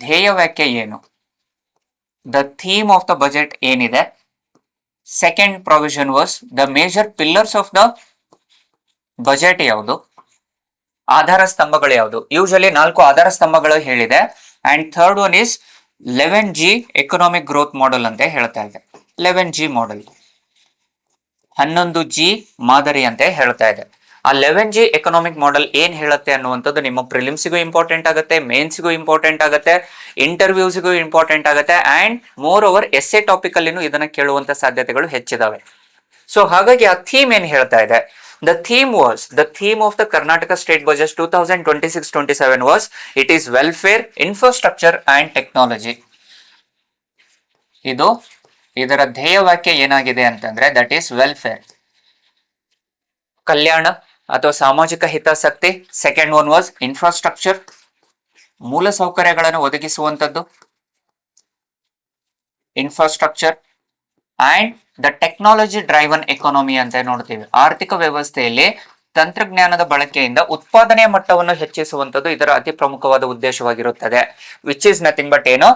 ಧ್ಯೇಯ ವ್ಯಾಖ್ಯೆ ಏನು? The theme of the budget ಏನಿದೆ? Second provision was the major pillars of the budget ಯಾವುದು? ಆಧಾರ ಸ್ತಂಭಗಳು ಯಾವುದು? ಯೂಶಲಿ 4 ಆಧಾರ ಸ್ತಂಭಗಳು ಹೇಳಿದೆ. And third one is 11G economic growth model ಅಂತ ಹೇಳ್ತಾ ಇದೆ. 11G ಮಾಡೆಲ್, 11G ಮಾದರಿ ಅಂತ ಹೇಳ್ತಾ ಇದೆ. ಆ 11G ಎಕನಾಮಿಕ್ ಮಾಡೆಲ್ ಏನ್ ಹೇಳುತ್ತೆ ಅನ್ನುವಂಥದ್ದು ನಿಮ್ಮ ಪ್ರಿಲಿಮ್ಸ್ಗೂ ಇಂಪಾರ್ಟೆಂಟ್ ಆಗುತ್ತೆ, ಮೇನ್ಸ್ಗೂ ಇಂಪಾರ್ಟೆಂಟ್ ಆಗುತ್ತೆ, ಇಂಟರ್ವ್ಯೂಸ್ಗೂ ಇಂಪಾರ್ಟೆಂಟ್ ಆಗುತ್ತೆ, and more over essay topic ಅಲ್ಲಿನೂ ಇದನ್ನ ಕೇಳುವಂತ ಸಾಧ್ಯತೆಗಳು ಹೆಚ್ಚಿದಾವೆ. ಸೊ ಹಾಗಾಗಿ ಆ ಥೀಮ್ ಏನ್ ಹೇಳ್ತಾ ಇದೆ? The theme of the Karnataka State Budget 2026-27 was, it is welfare, infrastructure and technology. ಇದರ ಧ್ಯೇಯ ವಾಕ್ಯ ಏನಾಗಿದೆ ಅಂತಂದ್ರೆ ದಟ್ ಈಸ್ ವೆಲ್ಫೇರ್, ಕಲ್ಯಾಣ ಅಥವಾ ಸಾಮಾಜಿಕ ಹಿತಾಸಕ್ತಿ. ಸೆಕೆಂಡ್ ಒನ್ ವಾಸ್ ಇನ್ಫ್ರಾಸ್ಟ್ರಕ್ಚರ್, ಮೂಲ ಸೌಕರ್ಯಗಳನ್ನು ಒದಗಿಸುವಂತದ್ದು, infrastructure. And the technology driven economy ಅಂತ ನೋಡ್ತೀವಿ. ಆರ್ಥಿಕ ವ್ಯವಸ್ಥೆಯಲ್ಲಿ ತಂತ್ರಜ್ಞಾನದ ಬಳಕೆಯಿಂದ ಉತ್ಪಾದನೆಯ ಮಟ್ಟವನ್ನು ಹೆಚ್ಚಿಸುವಂತದ್ದು ಇದರ ಅತಿ ಪ್ರಮುಖವಾದ ಉದ್ದೇಶವಾಗಿರುತ್ತದೆ. ವಿಚ್ ಇಸ್ ನಥಿಂಗ್ ಬಟ್ ಏನು,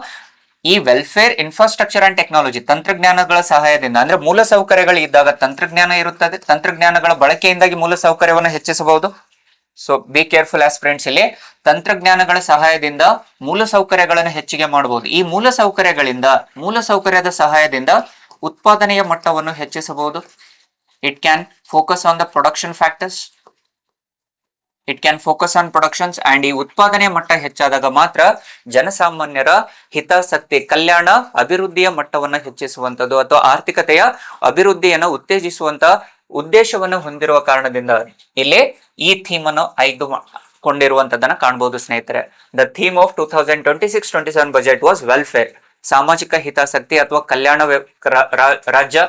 ಈ ವೆಲ್ಫೇರ್, ಇನ್ಫ್ರಾಸ್ಟ್ರಕ್ಚರ್ ಅಂಡ್ ಟೆಕ್ನಾಲಜಿ, ತಂತ್ರಜ್ಞಾನಗಳ ಸಹಾಯದಿಂದ, ಅಂದ್ರೆ ಮೂಲ ಸೌಕರ್ಯಗಳು ಇದ್ದಾಗ ತಂತ್ರಜ್ಞಾನ ಇರುತ್ತದೆ, ತಂತ್ರಜ್ಞಾನಗಳ ಬಳಕೆಯಿಂದಾಗಿ ಮೂಲ ಸೌಕರ್ಯವನ್ನು ಹೆಚ್ಚಿಸಬಹುದು. ಸೊ ಬಿ ಕೇರ್ಫುಲ್ ಆಸ್ಪಿರೆಂಟ್ಸ್, ಇಲ್ಲಿ ತಂತ್ರಜ್ಞಾನಗಳ ಸಹಾಯದಿಂದ ಮೂಲ ಸೌಕರ್ಯಗಳನ್ನು ಹೆಚ್ಚಿಗೆ ಮಾಡಬಹುದು. ಈ ಮೂಲ ಸೌಕರ್ಯದ ಸಹಾಯದಿಂದ ಉತ್ಪಾದನೆಯ ಮಟ್ಟವನ್ನು ಹೆಚ್ಚಿಸಬಹುದು. It can focus on the production factors, it can focus on productions. And ಈ ಉತ್ಪಾದನೆ ಮಟ್ಟ ಹೆಚ್ಚಾದಾಗ ಮಾತ್ರ ಜನಸಾಮಾನ್ಯರ ಹಿತಾಸಕ್ತಿ, ಕಲ್ಯಾಣ, ಅಭಿವೃದ್ಧಿಯ ಮಟ್ಟವನ್ನು ಹೆಚ್ಚಿಸುವಂತದ್ದು ಅಥವಾ ಆರ್ಥಿಕತೆಯ ಅಭಿವೃದ್ಧಿಯನ್ನು ಉತ್ತೇಜಿಸುವಂತ ಉದ್ದೇಶವನ್ನು ಹೊಂದಿರುವ ಕಾರಣದಿಂದ ಇಲ್ಲಿ ಈ ಥೀಮ್ ಅನ್ನು ಆಯ್ದುಕೊಂಡಿರುವಂತದನ್ನ ಕಾಣಬಹುದು ಸ್ನೇಹಿತರೆ. The theme of 2026-27 budget was welfare, ಸಾಮಾಜಿಕ ಹಿತಾಸಕ್ತಿ ಅಥವಾ ಕಲ್ಯಾಣ, ರಾಜ್ಯ,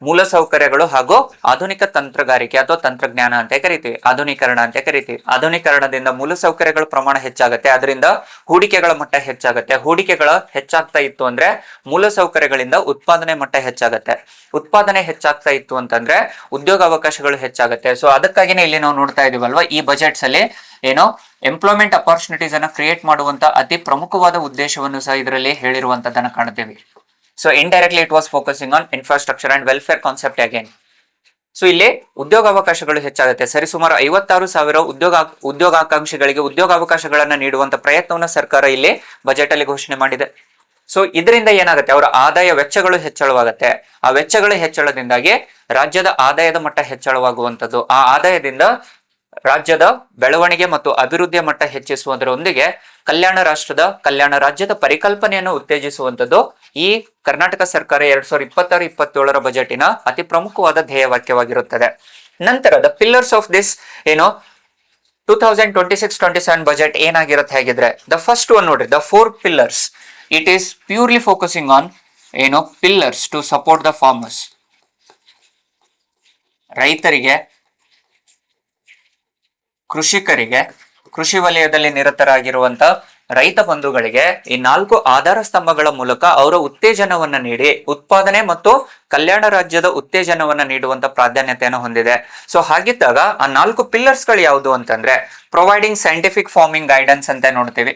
ಮೂಲ ಸೌಕರ್ಯಗಳು ಹಾಗೂ ಆಧುನಿಕ ತಂತ್ರಗಾರಿಕೆ ಅಥವಾ ತಂತ್ರಜ್ಞಾನ ಅಂತ ಕರಿತೀವಿ, ಆಧುನೀಕರಣ ಅಂತ ಕರಿತೀವಿ. ಆಧುನೀಕರಣದಿಂದ ಮೂಲ ಸೌಕರ್ಯಗಳ ಪ್ರಮಾಣ ಹೆಚ್ಚಾಗುತ್ತೆ, ಅದರಿಂದ ಹೂಡಿಕೆಗಳ ಮಟ್ಟ ಹೆಚ್ಚಾಗುತ್ತೆ. ಹೂಡಿಕೆಗಳ ಹೆಚ್ಚಾಗ್ತಾ ಇತ್ತು ಅಂದ್ರೆ ಮೂಲ ಸೌಕರ್ಯಗಳಿಂದ ಉತ್ಪಾದನೆ ಮಟ್ಟ ಹೆಚ್ಚಾಗುತ್ತೆ. ಉತ್ಪಾದನೆ ಹೆಚ್ಚಾಗ್ತಾ ಇತ್ತು ಅಂತಂದ್ರೆ ಉದ್ಯೋಗ ಅವಕಾಶಗಳು ಹೆಚ್ಚಾಗುತ್ತೆ. ಸೊ ಅದಕ್ಕಾಗಿನೇ ಇಲ್ಲಿ ನಾವು ನೋಡ್ತಾ ಇದೀವಲ್ವಾ, ಈ ಬಜೆಟ್ಸ್ ಅಲ್ಲಿ ಏನೋ ಎಂಪ್ಲಾಯ್ಮೆಂಟ್ ಅಪಾರ್ಚುನಿಟೀಸ್ ಅನ್ನ ಕ್ರಿಯೇಟ್ ಮಾಡುವಂತ ಅತಿ ಪ್ರಮುಖವಾದ ಉದ್ದೇಶವನ್ನು ಸಹ ಇದರಲ್ಲಿ ಹೇಳಿರುವಂತದನ್ನ ಕಾಣ್ತೀವಿ. So indirectly it was focusing on infrastructure and welfare concept again. So ಇಲ್ಲಿ ಉದ್ಯೋಗಾವಕಾಶಗಳು ಹೆಚ್ಚಾಗುತ್ತೆ. ಸರಿಸುಮಾರು 56,000 ಉದ್ಯೋಗಾಕಾಂಕ್ಷಿಗಳಿಗೆ ಉದ್ಯೋಗಾವಕಾಶಗಳನ್ನ ನೀಡುವಂತ ಪ್ರಯತ್ನವನ್ನ ಸರ್ಕಾರ ಇಲ್ಲಿ ಬಜೆಟ್ ಅಲ್ಲಿ ಘೋಷಣೆ ಮಾಡಿದೆ. ಸೊ ಇದರಿಂದ ಏನಾಗುತ್ತೆ, ಅವರ ಆದಾಯ ವೆಚ್ಚಗಳು ಹೆಚ್ಚಳವಾಗುತ್ತೆ. ಆ ವೆಚ್ಚಗಳ ಹೆಚ್ಚಳದಿಂದಾಗಿ ರಾಜ್ಯದ ಆದಾಯದ ಮಟ್ಟ ಹೆಚ್ಚಳವಾಗುವಂಥದ್ದು. ಆ ಆದಾಯದಿಂದ ರಾಜ್ಯದ ಬೆಳವಣಿಗೆ ಮತ್ತು ಅಭಿವೃದ್ಧಿಯ ಮಟ್ಟ ಹೆಚ್ಚಿಸುವುದರೊಂದಿಗೆ ಕಲ್ಯಾಣ ರಾಜ್ಯದ ಪರಿಕಲ್ಪನೆಯನ್ನು ಉತ್ತೇಜಿಸುವಂತದ್ದು ಈ ಕರ್ನಾಟಕ ಸರ್ಕಾರ 2026-27 ಬಜೆಟಿನ ಅತಿ ಪ್ರಮುಖವಾದ ಧ್ಯೇಯ ವಾಕ್ಯವಾಗಿರುತ್ತದೆ. ನಂತರ the pillars of this 2026-27 budget ಏನಾಗಿರುತ್ತೆ ಹೇಗಿದ್ರೆ, ದ ಫಸ್ಟ್ ಒನ್ ನೋಡ್ರಿ, the 4 pillars. It is purely focusing on pillars to support the farmers. ರೈತರಿಗೆ, ಕೃಷಿಕರಿಗೆ, ಕೃಷಿ ವಲಯದಲ್ಲಿ ನಿರತರಾಗಿರುವಂತ ರೈತ ಬಂಧುಗಳಿಗೆ ಈ 4 ಆಧಾರ ಸ್ತಂಭಗಳ ಮೂಲಕ ಅವರ ಉತ್ತೇಜನವನ್ನ ನೀಡಿ ಉತ್ಪಾದನೆ ಮತ್ತು ಕಲ್ಯಾಣ ರಾಜ್ಯದ ಉತ್ತೇಜನವನ್ನ ನೀಡುವಂತ ಪ್ರಾಧಾನ್ಯತೆಯನ್ನು ಹೊಂದಿದೆ. ಸೊ ಹಾಗಿದ್ದಾಗ ಆ 4 ಪಿಲ್ಲರ್ಸ್ ಗಳು ಯಾವುದು ಅಂತಂದ್ರೆ ಪ್ರೊವೈಡಿಂಗ್ ಸೈಂಟಿಫಿಕ್ ಫಾರ್ಮಿಂಗ್ ಗೈಡೆನ್ಸ್ ಅಂತ ನೋಡ್ತೀವಿ.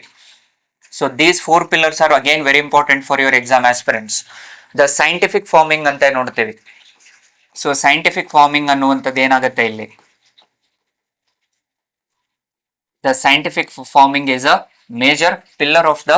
So these 4 pillars R again very important for your exam aspirants. The scientific farming ಅಂತ ನೋಡ್ತೀವಿ. ಸೊ ಸೈಂಟಿಫಿಕ್ ಫಾರ್ಮಿಂಗ್ ಅನ್ನುವಂಥದ್ದು ಏನಾಗುತ್ತೆ ಇಲ್ಲಿ, the scientific farming is a major pillar of the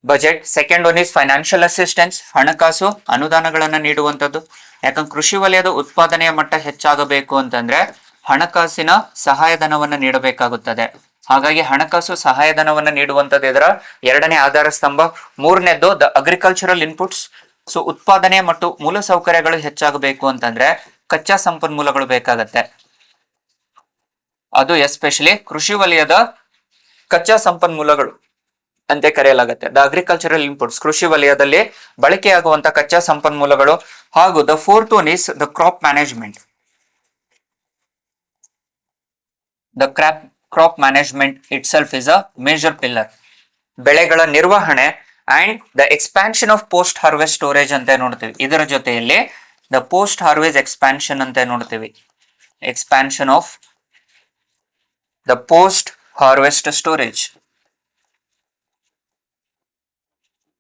budget. Second one is financial assistance, ಹಣಕಾಸು ಅನುದಾನಗಳನ್ನ ನೀಡುವಂಥದ್ದು. ಯಾಕಂದ್ರೆ ಕೃಷಿ ವಲಯದ ಉತ್ಪಾದನೆಯ ಮಟ್ಟ ಹೆಚ್ಚಾಗಬೇಕು ಅಂತಂದ್ರೆ ಹಣಕಾಸಿನ ಸಹಾಯಧನವನ್ನ ನೀಡಬೇಕಾಗುತ್ತದೆ. ಹಾಗಾಗಿ ಹಣಕಾಸು ಸಹಾಯಧನವನ್ನ ನೀಡುವಂಥದ್ದು ಇದರ ಎರಡನೇ ಆಧಾರ ಸ್ತಂಭ. ಮೂರನೇದ್ದು ದ ಅಗ್ರಿಕಲ್ಚರಲ್ ಇನ್ಪುಟ್ಸ್. ಸೊ ಉತ್ಪಾದನೆ ಮತ್ತು ಮೂಲ ಸೌಕರ್ಯಗಳು ಹೆಚ್ಚಾಗಬೇಕು ಅಂತಂದ್ರೆ ಕಚ್ಚಾ ಸಂಪನ್ಮೂಲಗಳು ಬೇಕಾಗತ್ತೆ. ಅದು ಎಸ್ಪೆಷಲಿ ಕೃಷಿ ವಲಯದ ಕಚ್ಚಾ ಸಂಪನ್ಮೂಲಗಳು ಅಂತ ಕರೆಯಲಾಗುತ್ತೆ. ದ ಅಗ್ರಿಕಲ್ಚರಲ್ ಇನ್ಪುಟ್ಸ್, ಕೃಷಿ ವಲಯದಲ್ಲಿ ಬಳಕೆಯಾಗುವಂತ ಕಚ್ಚಾ ಸಂಪನ್ಮೂಲಗಳು. ಹಾಗೂ the fourth one is the crop management. The crop management it self is a major pillar. ಬೆಳೆಗಳ ನಿರ್ವಹಣೆ and the expansion of post harvest storage ಅಂತ ನೋಡ್ತೀವಿ. ಇದರ ಜೊತೆಯಲ್ಲಿ ದ ಪೋಸ್ಟ್ ಹಾರ್ವೆಸ್ಟ್ ಎಕ್ಸ್ಪ್ಯಾನ್ಷನ್ ಅಂತ ನೋಡ್ತೀವಿ. Expansion of the post harvest storage.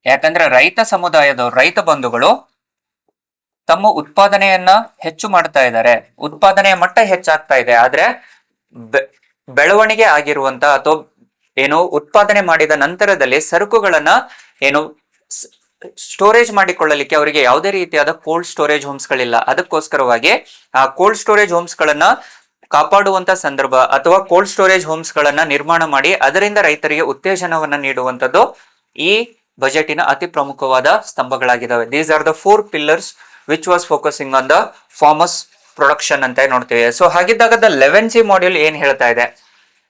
ಯಾಕಂದ್ರೆ ರೈತ ಸಮುದಾಯದವರು, ರೈತ ಬಂಧುಗಳು ತಮ್ಮ ಉತ್ಪಾದನೆಯನ್ನ ಹೆಚ್ಚು ಮಾಡ್ತಾ ಇದ್ದಾರೆ, ಉತ್ಪಾದನೆಯ ಮಟ್ಟ ಹೆಚ್ಚಾಗ್ತಾ ಇದೆ. ಆದ್ರೆ ಬೆಳವಣಿಗೆ ಆಗಿರುವಂತ ಅಥವಾ ಏನು ಉತ್ಪಾದನೆ ಮಾಡಿದ ನಂತರದಲ್ಲಿ ಸರಕುಗಳನ್ನ ಏನು ಸ್ಟೋರೇಜ್ ಮಾಡಿಕೊಳ್ಳಲಿಕ್ಕೆ ಅವರಿಗೆ ಯಾವುದೇ ರೀತಿಯಾದ ಕೋಲ್ಡ್ ಸ್ಟೋರೇಜ್ ಹೋಮ್ಸ್ ಗಳಿಲ್ಲ. ಅದಕ್ಕೋಸ್ಕರವಾಗಿ ಆ ಕೋಲ್ಡ್ ಸ್ಟೋರೇಜ್ ಹೋಮ್ಸ್ ಗಳನ್ನ ಕಾಪಾಡುವಂತ ಸಂದರ್ಭ ಅಥವಾ ಕೋಲ್ಡ್ ಸ್ಟೋರೇಜ್ ಹೋಮ್ಸ್ ಗಳನ್ನ ನಿರ್ಮಾಣ ಮಾಡಿ ಅದರಿಂದ ರೈತರಿಗೆ ಉತ್ತೇಜನವನ್ನ ನೀಡುವಂತದ್ದು ಈ ಬಜೆಟಿನ ಅತಿ ಪ್ರಮುಖವಾದ ಸ್ತಂಭಗಳಾಗಿದ್ದಾವೆ. These are the 4 pillars which was focusing on the farmers production ಅಂತ ನೋಡ್ತೀವಿ. ಸೊ ಹಾಗಿದ್ದಾಗ ದ 11G ಮಾಡ್ಯೂಲ್ ಏನ್ ಹೇಳ್ತಾ ಇದೆ,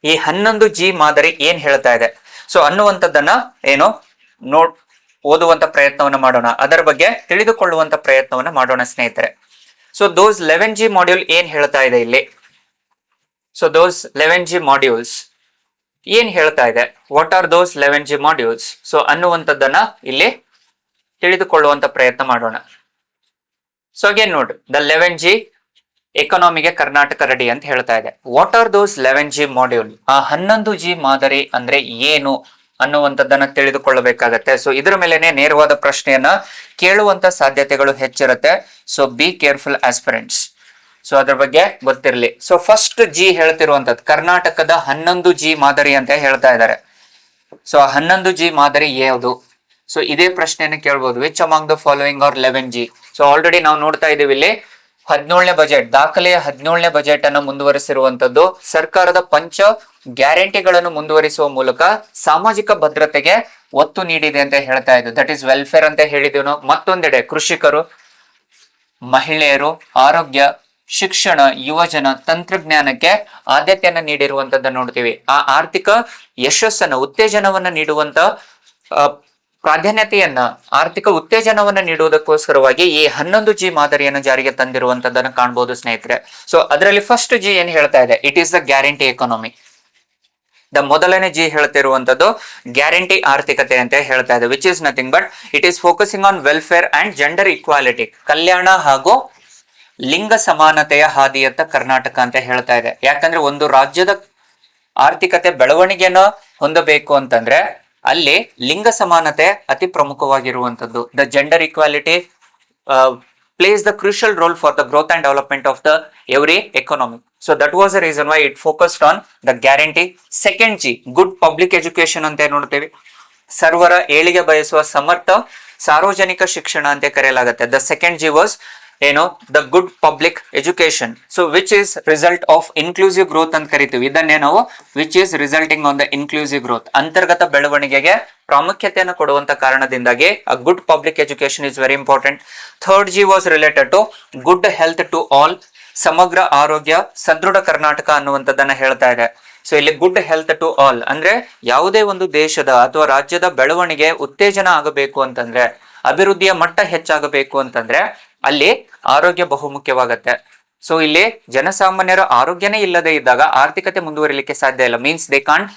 ಈ 11G ಮಾದರಿ ಏನ್ ಹೇಳ್ತಾ ಇದೆ ಸೊ ಅನ್ನುವಂಥದ್ದನ್ನ ಏನು ಓದುವಂತ ಪ್ರಯತ್ನವನ್ನ ಮಾಡೋಣ, ಅದರ ಬಗ್ಗೆ ತಿಳಿದುಕೊಳ್ಳುವಂತ ಪ್ರಯತ್ನವನ್ನ ಮಾಡೋಣ ಸ್ನೇಹಿತರೆ. ಸೊ ದೋಸ್ 11G ಮಾಡ್ಯೂಲ್ ಏನ್ ಹೇಳ್ತಾ ಇದೆ ಇಲ್ಲಿ, ಸೊ ದೋಸ್ 11G ಮಾಡ್ಯೂಲ್ಸ್ ಏನ್ ಹೇಳ್ತಾ ಇದೆ, what are those 11G modules so ಅನ್ನುವಂಥದ್ದನ್ನ ಇಲ್ಲಿ ತಿಳಿದುಕೊಳ್ಳುವಂತ ಪ್ರಯತ್ನ ಮಾಡೋಣ. ಸೊ ಅಗೇನ್ ನೋಡಿ, ದ 11G ಎಕಾನಮಿಗೆ ಕರ್ನಾಟಕ ರೆಡಿ ಅಂತ ಹೇಳ್ತಾ ಇದೆ. What are those 11G module, ಆ 11G ಮಾದರಿ ಅಂದ್ರೆ ಏನು ಅನ್ನುವಂಥದ್ದನ್ನ ತಿಳಿದುಕೊಳ್ಳಬೇಕಾಗತ್ತೆ. ಸೊ ಇದರ ಮೇಲೆನೆ ನೇರವಾದ ಪ್ರಶ್ನೆಯನ್ನ ಕೇಳುವಂತ ಸಾಧ್ಯತೆಗಳು ಹೆಚ್ಚಿರುತ್ತೆ. So be careful aspirants. So ಅದ್ರ ಬಗ್ಗೆ ಗೊತ್ತಿರಲಿ. ಸೊ ಫಸ್ಟ್ G ಹೇಳ್ತಿರುವಂತದ್ದು ಕರ್ನಾಟಕದ 11G ಮಾದರಿ ಅಂತ ಹೇಳ್ತಾ ಇದ್ದಾರೆ. ಸೊ 11G ಮಾದರಿ ಯಾವುದು, ಸೊ ಇದೇ ಪ್ರಶ್ನೆಯನ್ನು ಕೇಳ್ಬೋದು. Which among the following are 11G. So already ನಾವು ನೋಡ್ತಾ ಇದೀವಿ ಇಲ್ಲಿ 17ನೇ ಬಜೆಟ್, ದಾಖಲೆಯ 17ನೇ ಬಜೆಟ್ ಅನ್ನು ಮುಂದುವರಿಸಿರುವಂತದ್ದು. ಸರ್ಕಾರದ ಪಂಚ ಗ್ಯಾರಂಟಿಗಳನ್ನು ಮುಂದುವರಿಸುವ ಮೂಲಕ ಸಾಮಾಜಿಕ ಭದ್ರತೆಗೆ ಒತ್ತು ನೀಡಿದೆ ಅಂತ ಹೇಳ್ತಾ ಇದ್ದು. ದಟ್ ಈಸ್ ವೆಲ್ಫೇರ್ ಅಂತ ಹೇಳಿದೀವಿ ನಾವು. ಮತ್ತೊಂದೆಡೆ ಕೃಷಿಕರು, ಮಹಿಳೆಯರು, ಆರೋಗ್ಯ, ಶಿಕ್ಷಣ, ಯುವಜನ, ತಂತ್ರಜ್ಞಾನಕ್ಕೆ ಆದ್ಯತೆಯನ್ನ ನೀಡಿರುವಂತದ್ದನ್ನು ನೋಡ್ತೀವಿ. ಆ ಆರ್ಥಿಕ ಯಶಸ್ಸನ್ನ, ಉತ್ತೇಜನವನ್ನ ನೀಡುವಂತ ಪ್ರಾಧಾನ್ಯತೆಯನ್ನ, ಆರ್ಥಿಕ ಉತ್ತೇಜನವನ್ನ ನೀಡುವುದಕ್ಕೋಸ್ಕರವಾಗಿ ಈ 11G ಮಾದರಿಯನ್ನು ಜಾರಿಗೆ ತಂದಿರುವಂತದ್ದನ್ನು ಕಾಣಬಹುದು ಸ್ನೇಹಿತರೆ. ಸೊ ಅದರಲ್ಲಿ ಫಸ್ಟ್ G ಏನ್ ಹೇಳ್ತಾ ಇದೆ, it is the guarantee economy. The ಮೊದಲನೇ G ಹೇಳ್ತಿರುವಂತದ್ದು ಗ್ಯಾರಂಟಿ ಆರ್ಥಿಕತೆ ಅಂತ ಹೇಳ್ತಾ ಇದೆ. Which is nothing but it is focusing on welfare and gender equality. ಕಲ್ಯಾಣ ಹಾಗೂ ಲಿಂಗ ಸಮಾನತೆಯ ಹಾದಿಯತ್ತ ಕರ್ನಾಟಕ ಅಂತ ಹೇಳ್ತಾ ಇದೆ. ಯಾಕಂದ್ರೆ ಒಂದು ರಾಜ್ಯದ ಆರ್ಥಿಕತೆ ಬೆಳವಣಿಗೆಯನ್ನು ಹೊಂದಬೇಕು ಅಂತಂದ್ರೆ ಅಲ್ಲಿ ಲಿಂಗ ಸಮಾನತೆ ಅತಿ ಪ್ರಮುಖವಾಗಿರುವಂತದ್ದು. The gender equality plays the crucial role for the growth and development of the every economy. So that was the reason why it focused on the guarantee. Second G, good public education ಅಂತ ನೋಡ್ತೀವಿ. ಸರ್ವರ ಏಳಿಗೆ ಬಯಸುವ ಸಮರ್ಥ ಸಾರ್ವಜನಿಕ ಶಿಕ್ಷಣ ಅಂತ ಕರೆಯಲಾಗುತ್ತೆ. The second G was the good public education. So which is result of inclusive growth ಅಂತ ಕರಿತೀವಿ. ಇದನ್ನೇ ನಾವು which is resulting on the inclusive growth. ಅಂತರ್ಗತ ಬೆಳವಣಿಗೆಗೆ ಪ್ರಾಮುಖ್ಯತೆಯನ್ನು ಕೊಡುವಂತ ಕಾರಣದಿಂದಾಗಿ a good public education is very important. Third G was related to good health to all. ಸಮಗ್ರ ಆರೋಗ್ಯ ಸದೃಢ ಕರ್ನಾಟಕ ಅನ್ನುವಂಥದ್ದನ್ನ ಹೇಳ್ತಾ ಇದೆ. ಸೊ ಇಲ್ಲಿ ಗುಡ್ ಹೆಲ್ತ್ ಟು ಆಲ್ ಅಂದ್ರೆ ಯಾವುದೇ ಒಂದು ದೇಶದ ಅಥವಾ ರಾಜ್ಯದ ಬೆಳವಣಿಗೆ ಉತ್ತೇಜನ ಆಗಬೇಕು ಅಂತಂದ್ರೆ, ಅಭಿವೃದ್ಧಿಯ ಮಟ್ಟ ಹೆಚ್ಚಾಗಬೇಕು ಅಂತಂದ್ರೆ ಅಲ್ಲಿ ಆರೋಗ್ಯ ಬಹುಮುಖ್ಯವಾಗತ್ತೆ. ಸೊ ಇಲ್ಲಿ ಜನಸಾಮಾನ್ಯರ ಆರೋಗ್ಯನೇ ಇಲ್ಲದೆ ಇದ್ದಾಗ ಆರ್ಥಿಕತೆ ಮುಂದುವರಿಲಿಕ್ಕೆ ಸಾಧ್ಯ ಇಲ್ಲ. Means they can't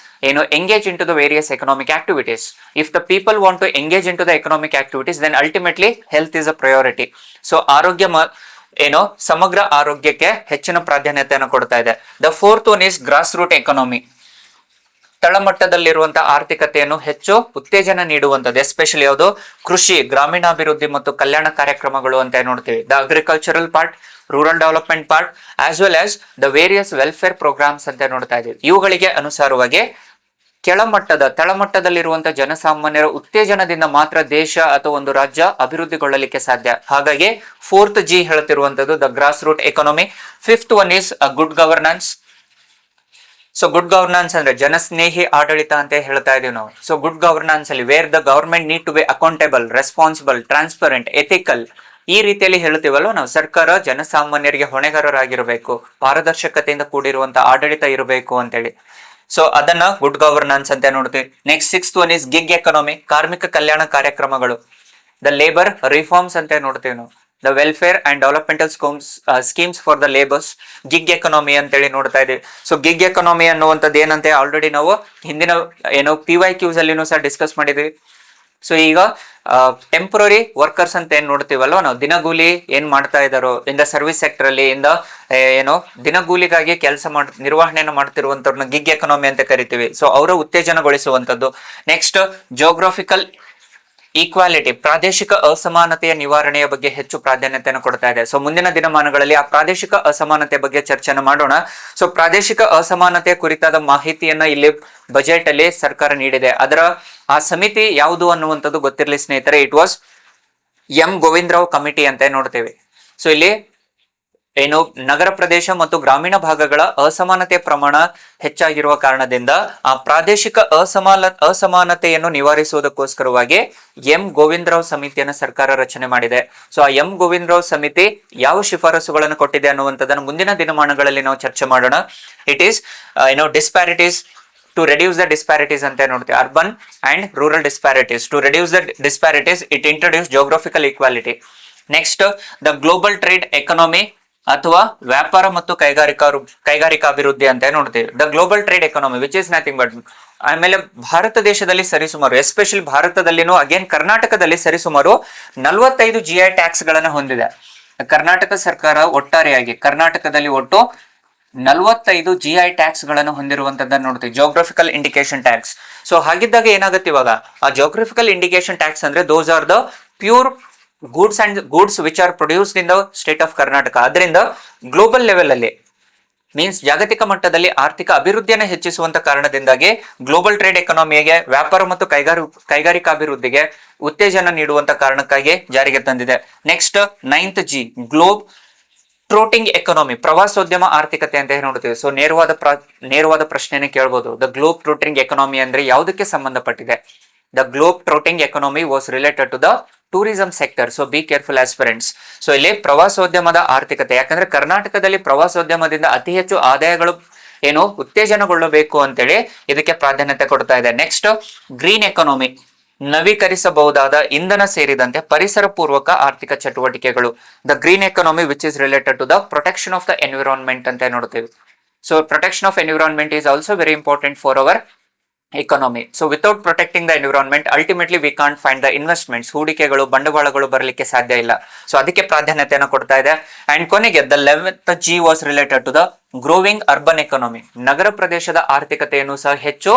engage into the various economic activities. If the people want to engage into the economic activities then ultimately health is a priority. So ಸಮಗ್ರ ಆರೋಗ್ಯಕ್ಕೆ ಹೆಚ್ಚಿನ ಪ್ರಾಧಾನ್ಯತೆಯನ್ನು ಕೊಡ್ತಾ ಇದೆ. The fourth one is grass root economy. ತಳಮಟ್ಟದಲ್ಲಿರುವಂತಹ ಆರ್ಥಿಕತೆಯನ್ನು ಹೆಚ್ಚು ಉತ್ತೇಜನ ನೀಡುವಂಥದ್ದು, ಎಸ್ಪೆಷಲಿ ಯಾವುದು ಕೃಷಿ, ಗ್ರಾಮೀಣಾಭಿವೃದ್ಧಿ ಮತ್ತು ಕಲ್ಯಾಣ ಕಾರ್ಯಕ್ರಮಗಳು ಅಂತ ನೋಡ್ತೀವಿ. The agricultural part, rural development part as well as the various welfare programmes ಅಂತ ನೋಡ್ತಾ ಇದ್ದೀವಿ. ಇವುಗಳಿಗೆ ಅನುಸಾರವಾಗಿ ತಳಮಟ್ಟದಲ್ಲಿರುವಂತಹ ಜನಸಾಮಾನ್ಯರ ಉತ್ತೇಜನದಿಂದ ಮಾತ್ರ ದೇಶ ಅಥವಾ ಒಂದು ರಾಜ್ಯ ಅಭಿವೃದ್ಧಿಗೊಳ್ಳಲಿಕ್ಕೆ ಸಾಧ್ಯ. ಹಾಗಾಗಿ ಫೋರ್ತ್ ಜಿ ಹೇಳ್ತಿರುವಂತದ್ದು the grass root economy. Fifth one is good governance. So good governance ಅಂದ್ರೆ ಜನಸ್ನೇಹಿ ಆಡಳಿತ ಅಂತ ಹೇಳ್ತಾ ಇದೀವಿ ನಾವು. ಸೊ ಗುಡ್ ಗವರ್ನೆನ್ಸ್ ಅಲ್ಲಿ where the government need to be accountable, responsible, transparent, ethical, ಈ ರೀತಿಯಲ್ಲಿ ಹೇಳ್ತೀವಲ್ಲ ನಾವು. ಸರ್ಕಾರ ಜನಸಾಮಾನ್ಯರಿಗೆ ಹೊಣೆಗಾರರಾಗಿರಬೇಕು, ಪಾರದರ್ಶಕತೆಯಿಂದ ಕೂಡಿರುವಂತಹ ಆಡಳಿತ ಇರಬೇಕು ಅಂತೇಳಿ. ಸೊ ಅದನ್ನ ಗುಡ್ ಗವರ್ನೆನ್ಸ್ ಅಂತ ನೋಡ್ತೀವಿ. Next sixth one is gig economy, ಕಾರ್ಮಿಕ ಕಲ್ಯಾಣ ಕಾರ್ಯಕ್ರಮಗಳು. ದ ಲೇಬರ್ ರಿಫಾರ್ಮ್ಸ್ ಅಂತ ನೋಡ್ತೀವಿ ನಾವು. The welfare and developmental schemes for the labours, gig economy ಅಂತೇಳಿ ನೋಡ್ತಾ ಇದೀವಿ. ಸೊ ಗಿಗ್ ಎಕಾನಮಿ ಅನ್ನುವಂಥದ್ದು ಏನಂತೆ ಆಲ್ರೆಡಿ ನಾವು ಹಿಂದಿನ PYQs ಅಲ್ಲಿನೂ ಸಹ ಡಿಸ್ಕಸ್ ಮಾಡಿದ್ವಿ. ಸೊ ಈಗ ಟೆಂಪರರಿ ವರ್ಕರ್ಸ್ ಅಂತ ಏನ್ ನೋಡ್ತೀವಲ್ವ ನಾವು, ದಿನಗೂಲಿ ಏನ್ ಮಾಡ್ತಾ ಇದಾರೋ ಇನ್ ದ ಸರ್ವಿಸ್ ಸೆಕ್ಟರ್ ಅಲ್ಲಿ ದಿನಗೂಲಿಗಾಗಿ ನಿರ್ವಹಣೆಯನ್ನು ಮಾಡ್ತಿರುವಂತವ್ರನ್ನ ಗಿಗ್ ಎಕಾನಮಿ ಅಂತ ಕರಿತೀವಿ. ಸೊ ಅವರ ಉತ್ತೇಜನಗೊಳಿಸುವಂತದ್ದು. ನೆಕ್ಸ್ಟ್ ಜೋಗ್ರಫಿಕಲ್ ಈಕ್ವಾಲಿಟಿ, ಪ್ರಾದೇಶಿಕ ಅಸಮಾನತೆಯ ನಿವಾರಣೆಯ ಬಗ್ಗೆ ಹೆಚ್ಚು ಪ್ರಾಧಾನ್ಯತೆಯನ್ನು ಕೊಡ್ತಾ ಇದೆ. ಸೊ ಮುಂದಿನ ದಿನಮಾನಗಳಲ್ಲಿ ಆ ಪ್ರಾದೇಶಿಕ ಅಸಮಾನತೆ ಬಗ್ಗೆ ಚರ್ಚೆನ ಮಾಡೋಣ. ಸೊ ಪ್ರಾದೇಶಿಕ ಅಸಮಾನತೆಯ ಕುರಿತಾದ ಮಾಹಿತಿಯನ್ನ ಇಲ್ಲಿ ಬಜೆಟ್ ಅಲ್ಲಿ ಸರ್ಕಾರ ನೀಡಿದೆ. ಅದರ ಆ ಸಮಿತಿ ಯಾವುದು ಅನ್ನುವಂಥದ್ದು ಗೊತ್ತಿರಲಿ ಸ್ನೇಹಿತರೆ. It was M Govinda Rao committee ಅಂತ ನೋಡ್ತೇವೆ. ಸೊ ಇಲ್ಲಿ ನಗರ ಪ್ರದೇಶ ಮತ್ತು ಗ್ರಾಮೀಣ ಭಾಗಗಳ ಅಸಮಾನತೆಯ ಪ್ರಮಾಣ ಹೆಚ್ಚಾಗಿರುವ ಕಾರಣದಿಂದ ಆ ಪ್ರಾದೇಶಿಕ ಅಸಮಾನತೆಯನ್ನು ನಿವಾರಿಸುವುದಕ್ಕೋಸ್ಕರವಾಗಿ ಎಂ ಗೋವಿಂದರಾವ್ ಸಮಿತಿಯನ್ನು ಸರ್ಕಾರ ರಚನೆ ಮಾಡಿದೆ. ಸೊ ಆ ಎಂ ಗೋವಿಂದರಾವ್ ಸಮಿತಿ ಯಾವ ಶಿಫಾರಸುಗಳನ್ನು ಕೊಟ್ಟಿದೆ ಅನ್ನುವಂಥದ್ದನ್ನು ಮುಂದಿನ ದಿನಮಾನಗಳಲ್ಲಿ ನಾವು ಚರ್ಚೆ ಮಾಡೋಣ. It is disparities to reduce the disparities ಅಂತ ನೋಡ್ತೀವಿ. Urban and rural disparities. To reduce the disparities it introduce geographical equality. Next the global trade economy ಅಥವಾ ವ್ಯಾಪಾರ ಮತ್ತು ಕೈಗಾರಿಕಾಭಿವೃದ್ಧಿ ಅಂತ ನೋಡ್ತೀವಿ. The global trade economy which is nothing but, ಆಮೇಲೆ ಭಾರತ ದೇಶದಲ್ಲಿ ಸರಿಸುಮಾರು, ಎಸ್ಪೆಷಲಿ ಭಾರತದಲ್ಲಿನೂ ಅಗೇನ್ ಕರ್ನಾಟಕದಲ್ಲಿ ಸರಿಸುಮಾರು 45 GI ಟ್ಯಾಕ್ಸ್ ಗಳನ್ನ ಹೊಂದಿದೆ. ಕರ್ನಾಟಕ ಸರ್ಕಾರ ಒಟ್ಟಾರೆಯಾಗಿ ಕರ್ನಾಟಕದಲ್ಲಿ ಒಟ್ಟು 45 GI ಟ್ಯಾಕ್ಸ್ ಗಳನ್ನು ಹೊಂದಿರುವಂತದ್ದನ್ನು ನೋಡ್ತೀವಿ. Geographical indication tax. ಸೊ ಹಾಗಿದ್ದಾಗ ಏನಾಗುತ್ತೆ ಇವಾಗ, ಆ ಜೋಗ್ರಫಿಕಲ್ ಇಂಡಿಕೇಶನ್ ಟ್ಯಾಕ್ಸ್ ಅಂದ್ರೆ those are the pure goods which are produced in the state of Karnataka. ಅದರಿಂದ ಗ್ಲೋಬಲ್ ಲೆವೆಲ್ ಅಲ್ಲಿ ಮೀನ್ಸ್ ಜಾಗತಿಕ ಮಟ್ಟದಲ್ಲಿ ಆರ್ಥಿಕ ಅಭಿವೃದ್ಧಿಯನ್ನು ಹೆಚ್ಚಿಸುವಂತ ಕಾರಣದಿಂದಾಗಿ ಗ್ಲೋಬಲ್ ಟ್ರೇಡ್ ಎಕಾನಮಿಗೆ, ವ್ಯಾಪಾರ ಮತ್ತು ಕೈಗಾರಿಕಾಭಿವೃದ್ಧಿಗೆ ಉತ್ತೇಜನ ನೀಡುವಂತ ಕಾರಣಕ್ಕಾಗಿ ಜಾರಿಗೆ ತಂದಿದೆ. Next 9th G globe trotting economy, ಪ್ರವಾಸೋದ್ಯಮ ಆರ್ಥಿಕತೆ ಅಂತ ನೋಡ್ತೀವಿ. ಸೊ ನೇರವಾದ ಪ್ರಶ್ನೆನೇ ಕೇಳಬಹುದು. ದ ಗ್ಲೋಬ್ ಟ್ರೋಟಿಂಗ್ ಎಕಾನಮಿ ಅಂದ್ರೆ ಯಾವುದಕ್ಕೆ ಸಂಬಂಧಪಟ್ಟಿದೆ? The globe trotting economy was related to the tourism sector. So be careful aspirants. So ಇಲ್ಲಿ ಪ್ರವಾಸೋದ್ಯಮದ ಆರ್ಥಿಕತೆ, ಯಾಕಂದ್ರೆ ಕರ್ನಾಟಕದಲ್ಲಿ ಪ್ರವಾಸೋದ್ಯಮದಿಂದ ಅತಿ ಹೆಚ್ಚು ಆದಾಯಗಳು ಉತ್ತೇಜನಗೊಳ್ಳಬೇಕು ಅಂತೇಳಿ ಇದಕ್ಕೆ ಪ್ರಾಧಾನ್ಯತೆ ಕೊಡ್ತಾ ಇದೆ. ನೆಕ್ಸ್ಟ್ ಗ್ರೀನ್ ಎಕಾನಮಿ, ನವೀಕರಿಸಬಹುದಾದ ಇಂಧನ ಸೇರಿದಂತೆ ಪರಿಸರ ಪೂರ್ವಕ ಆರ್ಥಿಕ ಚಟುವಟಿಕೆಗಳು. The green economy which is related to the protection of the environment ಅಂತ ನೋಡ್ತೀವಿ. So protection of environment is also very important for our economy. So without protecting the environment, ultimately we can't find the investments, ಹೂಡಿಕೆಗಳು, ಬಂಡವಾಳಗಳು ಬರಲಿಕ್ಕೆ ಸಾಧ್ಯ ಇಲ್ಲ. So ಅದಕ್ಕೆ ಪ್ರಾಧಾನ್ಯತೆಯನ್ನು ಕೊಡ್ತಾ ಇದೆ. ಅಂಡ್ ಕೊನೆಗೆ the 11th G was related to the growing urban economy, ನಗರ ಪ್ರದೇಶದ ಆರ್ಥಿಕತೆಯನ್ನು ಸಹ ಹೆಚ್ಚು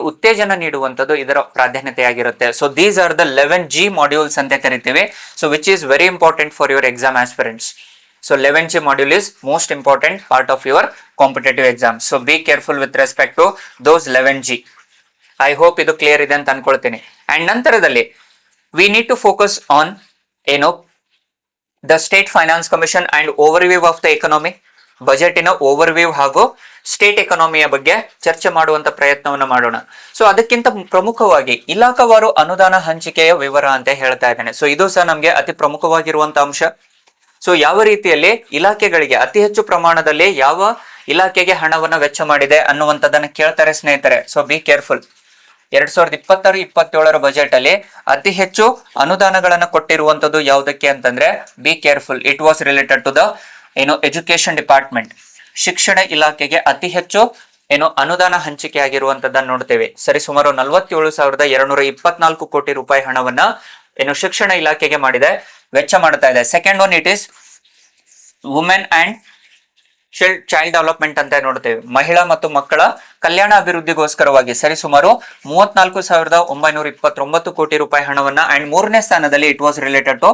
ಉತ್ತೇಜನ ನೀಡುವಂತದ್ದು ಇದರ ಪ್ರಾಧಾನ್ಯತೆಯಾಗಿರುತ್ತೆ. So these are the 11 G modules ಅಂತ ಕರಿತೀವಿ. So which is very important for your exam aspirants. So 11 G module is most important part of your competitive exam. So be careful with respect to those 11 G. I hope ಇದು clear ಇದೆ ಅಂತ ಅನ್ಕೊಳ್ತೀನಿ. And ನಂತರದಲ್ಲಿ we need to focus on the state finance commission and overview of the economy. ಬಜೆಟಿನ overview ಹಾಗೂ state ಎಕಾನಮಿಯ ಬಗ್ಗೆ ಚರ್ಚೆ ಮಾಡುವಂತ ಪ್ರಯತ್ನವನ್ನು ಮಾಡೋಣ. ಸೊ ಅದಕ್ಕಿಂತ ಪ್ರಮುಖವಾಗಿ ಇಲಾಖಾವಾರು ಅನುದಾನ ಹಂಚಿಕೆಯ ವಿವರ ಅಂತ ಹೇಳ್ತಾ ಇದ್ದೇನೆ. ಸೊ ಇದು ಸಹ ನಮ್ಗೆ ಅತಿ ಪ್ರಮುಖವಾಗಿರುವಂತ ಅಂಶ. ಸೊ ಯಾವ ರೀತಿಯಲ್ಲಿ ಇಲಾಖೆಗಳಿಗೆ ಅತಿ ಹೆಚ್ಚು ಪ್ರಮಾಣದಲ್ಲಿ ಯಾವ ಇಲಾಖೆಗೆ ಹಣವನ್ನ ವೆಚ್ಚ ಮಾಡಿದೆ ಅನ್ನುವಂಥದ್ದನ್ನ ಕೇಳ್ತಾರೆ ಸ್ನೇಹಿತರೆ. So be careful. 2026-27 ಬಜೆಟ್ ಅಲ್ಲಿ ಅತಿ ಹೆಚ್ಚು ಅನುದಾನಗಳನ್ನ ಕೊಟ್ಟಿರುವಂತದ್ದು ಯಾವುದಕ್ಕೆ ಅಂತಂದ್ರೆ be careful, it was related to the ಏನು ಎಜುಕೇಶನ್ ಡಿಪಾರ್ಟ್ಮೆಂಟ್, ಶಿಕ್ಷಣ ಇಲಾಖೆಗೆ ಅತಿ ಹೆಚ್ಚು ಏನು ಅನುದಾನ ಹಂಚಿಕೆ ಆಗಿರುವಂತದ್ದನ್ನು ನೋಡ್ತೇವೆ. ಸರಿ ಸುಮಾರು 47,224 ಕೋಟಿ ರೂಪಾಯಿ ಹಣವನ್ನ ಏನು ಶಿಕ್ಷಣ ಇಲಾಖೆಗೆ ಮಾಡಿದೆ, ವೆಚ್ಚ ಮಾಡ್ತಾ ಇದೆ. Second one it is women and child development ಅಂತ ನೋಡ್ತೇವೆ. ಮಹಿಳಾ ಮತ್ತು ಮಕ್ಕಳ ಕಲ್ಯಾಣ ಅಭಿವೃದ್ಧಿಗೋಸ್ಕರವಾಗಿ ಸರಿ ಸುಮಾರು 34,929 ಕೋಟಿ ರೂಪಾಯಿ ಹಣವನ್ನ. ಅಂಡ್ ಮೂರನೇ ಸ್ಥಾನದಲ್ಲಿ ಇಟ್ ವಾಸ್ ರಿಲೇಟೆಡ್ ಟು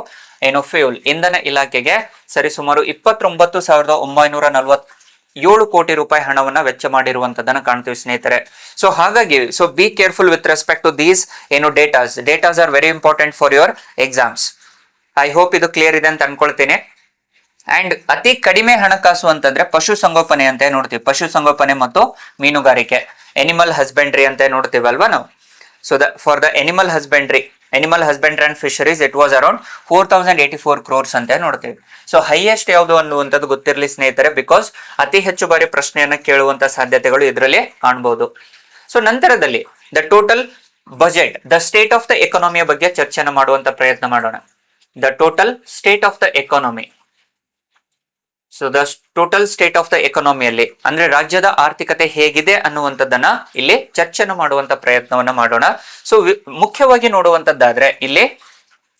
ಏನು ಫ್ಯೂಲ್, ಇಂಧನ ಇಲಾಖೆಗೆ ಸರಿ ಸುಮಾರು 29,947 ಕೋಟಿ ರೂಪಾಯಿ ಹಣವನ್ನ ವೆಚ್ಚ ಮಾಡಿರುವಂತದನ್ನ ಕಾಣ್ತೀವಿ ಸ್ನೇಹಿತರೆ. ಸೊ ಹಾಗಾಗಿ be careful with respect to these ಏನು datas are very important for your exams. I hope ಇದು ಕ್ಲಿಯರ್ ಇದೆ ಅಂತ ಅನ್ಕೊಳ್ತೀನಿ. ಅಂಡ್ ಅತಿ ಕಡಿಮೆ ಹಣಕಾಸು ಅಂತಂದ್ರೆ ಪಶು ಸಂಗೋಪನೆ ಅಂತ ನೋಡ್ತೀವಿ. ಪಶು ಸಂಗೋಪನೆ ಮತ್ತು ಮೀನುಗಾರಿಕೆ, ಎನಿಮಲ್ ಹಸ್ಬೆಂಡ್ರಿ ಅಂತ ನೋಡ್ತೀವಲ್ವಾ ನಾವು. So for the animal husbandry and fisheries it was around 4,084 crores ಅಂತ ನೋಡ್ತೀವಿ. ಸೊ ಹೈಯೆಸ್ಟ್ ಯಾವುದು ಅನ್ನುವಂಥದ್ದು ಗೊತ್ತಿರಲಿ ಸ್ನೇಹಿತರೆ, ಬಿಕಾಸ್ ಅತಿ ಹೆಚ್ಚು ಬಾರಿ ಪ್ರಶ್ನೆಯನ್ನ ಕೇಳುವಂತ ಸಾಧ್ಯತೆಗಳು ಇದರಲ್ಲಿ ಕಾಣಬಹುದು. ಸೊ ನಂತರದಲ್ಲಿ the total budget, the state of the ಎಕಾನಮಿಯ ಬಗ್ಗೆ ಚರ್ಚೆನ ಮಾಡುವಂತ ಪ್ರಯತ್ನ ಮಾಡೋಣ. The total state of the economy. So the total state of the ಎಕಾನಮಿಯಲ್ಲಿ ಅಂದ್ರೆ ರಾಜ್ಯದ ಆರ್ಥಿಕತೆ ಹೇಗಿದೆ ಅನ್ನುವಂಥದ್ದನ್ನ ಇಲ್ಲಿ ಚರ್ಚೆನ ಮಾಡುವಂತ ಪ್ರಯತ್ನವನ್ನ ಮಾಡೋಣ. ಸೊ ಮುಖ್ಯವಾಗಿ ನೋಡುವಂತದ್ದಾದ್ರೆ ಇಲ್ಲಿ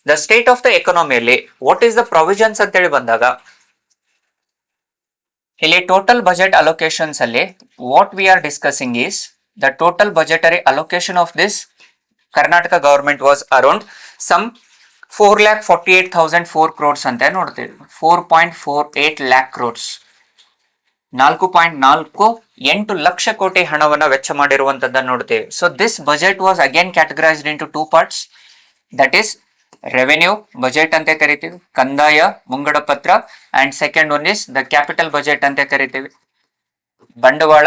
ದ ಸ್ಟೇಟ್ ಆಫ್ ದ ಎಕಾನಮಿಯಲ್ಲಿ ವಾಟ್ ಈಸ್ ದ ಪ್ರೊವಿಷನ್ಸ್ ಅಂತೇಳಿ ಬಂದಾಗ ಇಲ್ಲಿ ಟೋಟಲ್ ಬಜೆಟ್ ಅಲೋಕೇಶನ್ಸ್ ಅಲ್ಲಿ what we are discussing is the total budgetary allocation of this Karnataka government was around some 4,48,004 crores ಅಂತ ನೋಡ್ತೀವಿ. 4.48 lakh crores, 4.48 ಲಕ್ಷ ಕೋಟಿ ಹಣವನ್ನ ವೆಚ್ಚ ಮಾಡಿರುವಂತದ್ದನ್ನು ನೋಡ್ತೇವೆ. So this budget was again categorised into 2 parts. That is revenue budget ಅಂತ ಕರಿತೀವಿ, ಕಂದಾಯ ಮುಂಗಡ ಪತ್ರ. And second one is the capital budget ಅಂತ ಕರಿತೀವಿ, ಬಂಡವಾಳ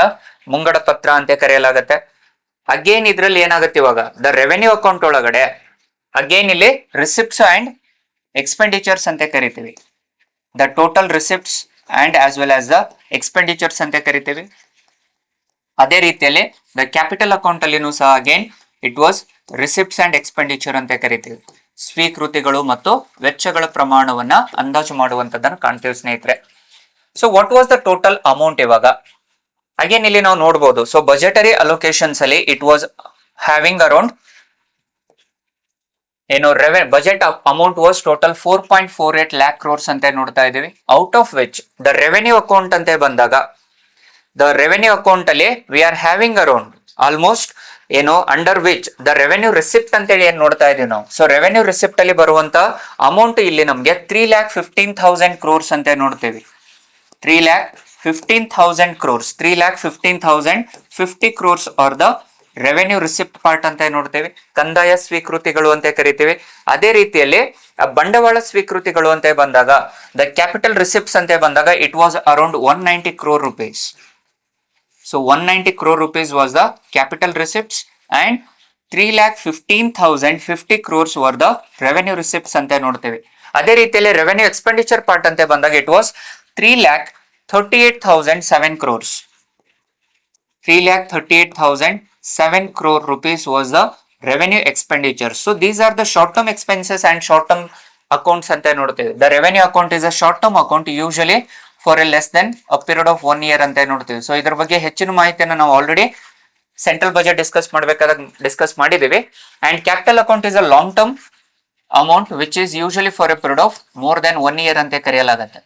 ಮುಂಗಡ ಪತ್ರ ಅಂತ ಕರೆಯಲಾಗತ್ತೆ. ಅಗೇನ್ ಇದ್ರಲ್ಲಿ ಏನಾಗುತ್ತೆ ಇವಾಗ ದ ರೆವೆನ್ಯೂ ಅಕೌಂಟ್ ಒಳಗಡೆ ಅಗೇನ್ ಇಲ್ಲಿ ರಿಸಿಪ್ಟ್ಸ್ ಅಂಡ್ ಎಕ್ಸ್ಪೆಂಡಿಚರ್ಸ್ ಅಂತ ಕರಿತೀವಿ. The total receipts and as well as the expenditures ಅಂತ ಕರಿತೀವಿ. ಅದೇ ರೀತಿಯಲ್ಲಿ ದ ಕ್ಯಾಪಿಟಲ್ ಅಕೌಂಟ್ ಅಲ್ಲಿನೂ ಸಹ again it was receipts and expenditure ಅಂತ ಕರಿತೀವಿ. ಸ್ವೀಕೃತಿಗಳು ಮತ್ತು ವೆಚ್ಚಗಳ ಪ್ರಮಾಣವನ್ನ ಅಂದಾಜು ಮಾಡುವಂತದ್ದನ್ನು ಕಾಣ್ತೀವಿ ಸ್ನೇಹಿತರೆ. So what was the total amount ಇವಾಗ ಅಗೇನ್ ಇಲ್ಲಿ ನಾವು ನೋಡಬಹುದು. ಸೊ ಬಜೆಟರಿ ಅಲೋಕೇಶನ್ಸ್ ಅಲ್ಲಿ ಇಟ್ ವಾಸ್ ಹ್ಯಾವಿಂಗ್ ಅರೌಂಡ್ ಏನು budget amount was total 4.48 lakh crores ಅಂತ ನೋಡ್ತಾ ಇದೀವಿ. Out of which the revenue account ಅಂತ ಬಂದಾಗ ದ ರೆವೆನ್ಯೂ ಅಕೌಂಟ್ ಅಲ್ಲಿ we are having around almost ಏನು under which the revenue receipt ಅಂತೇಳಿ ಏನ್ ನೋಡ್ತಾ ಇದೀವಿ ನಾವು. ಸೊ ರೆವೆನ್ಯೂ ರಿಸಿಪ್ಟ್ ಅಲ್ಲಿ ಬರುವಂತ ಅಮೌಂಟ್ ಇಲ್ಲಿ ನಮ್ಗೆ 3,15,000 crores ಅಂತ ನೋಡ್ತೇವೆ. 3,15,000 crores, 3,15,050 crores are the revenue receipt part ಅಂತ ನೋಡ್ತೇವೆ. ಕಂದಾಯ ಸ್ವೀಕೃತಿಗಳು ಅಂತ ಕರಿತೇವೆ. ಅದೇ ರೀತಿಯಲ್ಲಿ ಬಂಡವಾಳ ಸ್ವೀಕೃತಿಗಳು ಅಂತ ಬಂದಾಗ ದ ಕ್ಯಾಪಿಟಲ್ ರಿಸಿಪ್ಟ್ಸ್ ಅಂತ ಬಂದಾಗ it was around 190 crore rupees. So 190 crore rupees was the capital receipts and 3,15,050 crores were the revenue receipts ಅಂತ ನೋಡ್ತೇವೆ. ಅದೇ ರೀತಿಯಲ್ಲಿ ರೆವೆನ್ಯೂ ಎಕ್ಸ್ಪೆಂಡಿಚರ್ ಪಾರ್ಟ್ ಅಂತ ಬಂದಾಗ it was 3,38,007 crores. 3,38,007 crore rupees was the revenue expenditure. So these are the short term expenses and short term accounts ಅಂತ ನೋಡ್ತೇವೆ. The revenue account is a short term account usually for a less than a period of 1 year ಅಂತ ನೋಡ್ತೇವೆ. So ಇದ್ರ ಬಗ್ಗೆ ಹೆಚ್ಚಿನ ಮಾಹಿತಿಯನ್ನು ನಾವು already central budget discuss ಮಾಡಿದ್ದೀವಿ. And capital account is a long term amount which is usually for A period of more than 1 year ಅಂತ ಕರೆಯಲಾಗುತ್ತೆ.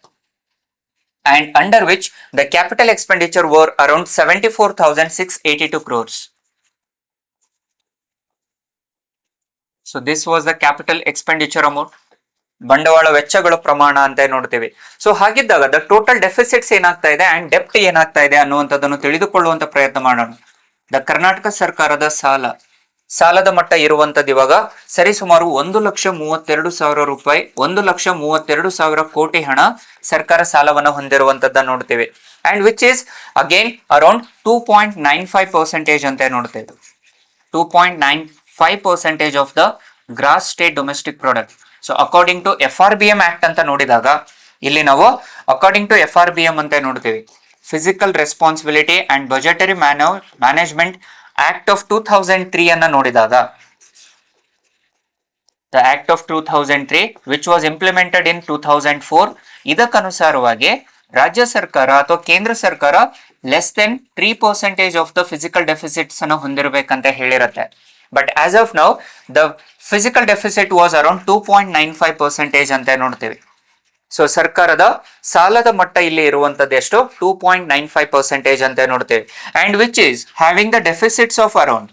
And under which the capital expenditure were around 74,682 crores. So this was the capital expenditure amount. ಬಂಡವಾಳ ವೆಚ್ಚಗಳ ಪ್ರಮಾಣ ಅಂತ ನೋಡ್ತೀವಿ. So ಹಾಗಿದ್ದಾಗ the total deficits ಏನಾಗ್ತಾ ಇದೆ ಅಂಡ್ ಡೆಪ್ಟ್ ಏನಾಗ್ತಾ ಇದೆ ಅನ್ನುವಂಥದ್ದನ್ನು ತಿಳಿದುಕೊಳ್ಳುವಂತ ಪ್ರಯತ್ನ ಮಾಡೋಣ. ದ ಕರ್ನಾಟಕ ಸರ್ಕಾರದ ಸಾಲದ ಮಟ್ಟ ಇರುವಂತದ್ದು ಇವಾಗ ಸರಿ ಸುಮಾರು 1,32,000 ರೂಪಾಯಿ, 1,32,000 ಕೋಟಿ ಹಣ ಸರ್ಕಾರ ಸಾಲವನ್ನು ಹೊಂದಿರುವಂತದ್ದನ್ನ ನೋಡ್ತೀವಿ. And which is again around 2.95% ಅಂತ ನೋಡ್ತೇವೆ. 2.95% of the gross state domestic product. So according to FRBM act ಅಂತ ನೋಡಿದಾಗ ಇಲ್ಲಿ ನಾವು ಅಕಾರ್ಡಿಂಗ್ ಟು FRBM ಅಂತ ನೋಡ್ತೀವಿ, fiscal responsibility and budgetary management act of 2003 ಅನ್ನ ನೋಡಿದಾಗ the act of 2003 which was implemented in 2004, ಇದಕ್ಕನುಸಾರವಾಗಿ ರಾಜ್ಯ ಸರ್ಕಾರ ಅಥವಾ ಕೇಂದ್ರ ಸರ್ಕಾರ less than 3% of the fiscal deficits ಅನ್ನು ಹೊಂದಿರಬೇಕಂತ ಹೇಳಿರುತ್ತೆ. But as of now the physical deficit was around 2.95% ಅಂತ ನೋಡ್ತೀವಿ. ಸೊ ಸರ್ಕಾರದ ಸಾಲದ ಮಟ್ಟ ಇಲ್ಲಿ ಇರುವಂತದ್ದು ಎಷ್ಟು? 2.95% ಅಂತ ನೋಡ್ತೀವಿ. And which is having the deficits of around,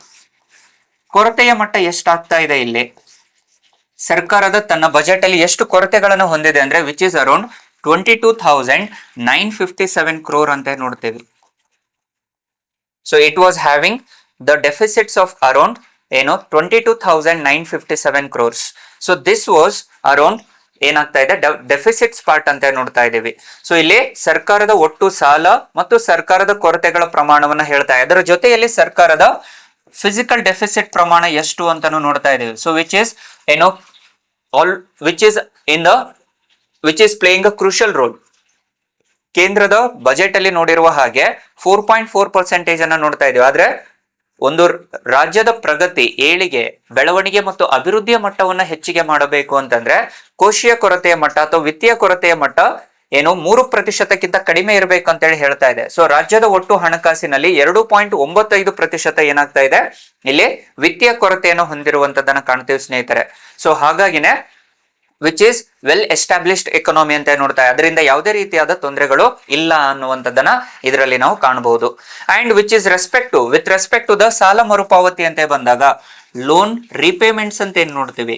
ಕೊರತೆಯ ಮಟ್ಟ ಎಷ್ಟಾಗ್ತಾ ಇದೆ ಇಲ್ಲಿ? ಸರ್ಕಾರದ ತನ್ನ ಬಜೆಟ್ ಅಲ್ಲಿ ಎಷ್ಟು ಕೊರತೆಗಳನ್ನು ಹೊಂದಿದೆ ಅಂದ್ರೆ ವಿಚ್ ಇಸ್ ಅರೌಂಡ್ 22,957 crore ಅಂತ ನೋಡ್ತೀವಿ. So it was having the deficits of around 22,957 crores. So this was around ಏನಾಗ್ತಾ ಇದೆ ಡೆಫಿಸಿಟ್ಸ್ ಪಾರ್ಟ್ ಅಂತ ನೋಡ್ತಾ ಇದ್ದೀವಿ. ಸೊ ಇಲ್ಲಿ ಸರ್ಕಾರದ ಒಟ್ಟು ಸಾಲ ಮತ್ತು ಸರ್ಕಾರದ ಕೊರತೆಗಳ ಪ್ರಮಾಣವನ್ನ ಹೇಳ್ತಾ ಇದೆ. ಅದರ ಜೊತೆಯಲ್ಲಿ ಸರ್ಕಾರದ ಫಿಸಿಕಲ್ ಡೆಫಿಸಿಟ್ ಪ್ರಮಾಣ ಎಷ್ಟು ಅಂತಾನು ನೋಡ್ತಾ ಇದ್ದೀವಿ. So which is which is playing a crucial role. ಕೇಂದ್ರದ ಬಜೆಟ್ ಅಲ್ಲಿ ನೋಡಿರುವ ಹಾಗೆ 4.4% ಅನ್ನ ನೋಡ್ತಾ ಇದೀವಿ. ಆದ್ರೆ ಒಂದು ರಾಜ್ಯದ ಪ್ರಗತಿ, ಏಳಿಗೆ, ಬೆಳವಣಿಗೆ ಮತ್ತು ಅಭಿವೃದ್ಧಿಯ ಮಟ್ಟವನ್ನ ಹೆಚ್ಚಿಗೆ ಮಾಡಬೇಕು ಅಂತಂದ್ರೆ ಕೋಶೀಯ ಕೊರತೆಯ ಮಟ್ಟ ಅಥವಾ ವಿತ್ತೀಯ ಕೊರತೆಯ ಮಟ್ಟ 3% ಕಡಿಮೆ ಇರಬೇಕು ಅಂತ ಹೇಳಿ ಹೇಳ್ತಾ ಇದೆ. ಸೊ ರಾಜ್ಯದ ಒಟ್ಟು ಹಣಕಾಸಿನಲ್ಲಿ 2.95% ಏನಾಗ್ತಾ ಇದೆ ಇಲ್ಲಿ ವಿತ್ತೀಯ ಕೊರತೆಯನ್ನು ಹೊಂದಿರುವಂತದನ್ನ ಕಾಣ್ತೀವಿ ಸ್ನೇಹಿತರೆ. ಸೊ ಹಾಗಾಗಿನೇ which is well established economy ಅಂತ ನೋಡ್ತಾ ಇದೆ. ಅದರಿಂದ ಯಾವುದೇ ರೀತಿಯಾದ ತೊಂದರೆಗಳು ಇಲ್ಲ ಅನ್ನುವಂಥದ್ದನ್ನ ಇದರಲ್ಲಿ ನಾವು ಕಾಣಬಹುದು. And which is with respect to the ಸಾಲ ಮರುಪಾವತಿ ಅಂತ ಬಂದಾಗ ಲೋನ್ ರೀಪೇಮೆಂಟ್ಸ್ ಅಂತ ಏನ್ ನೋಡ್ತೀವಿ,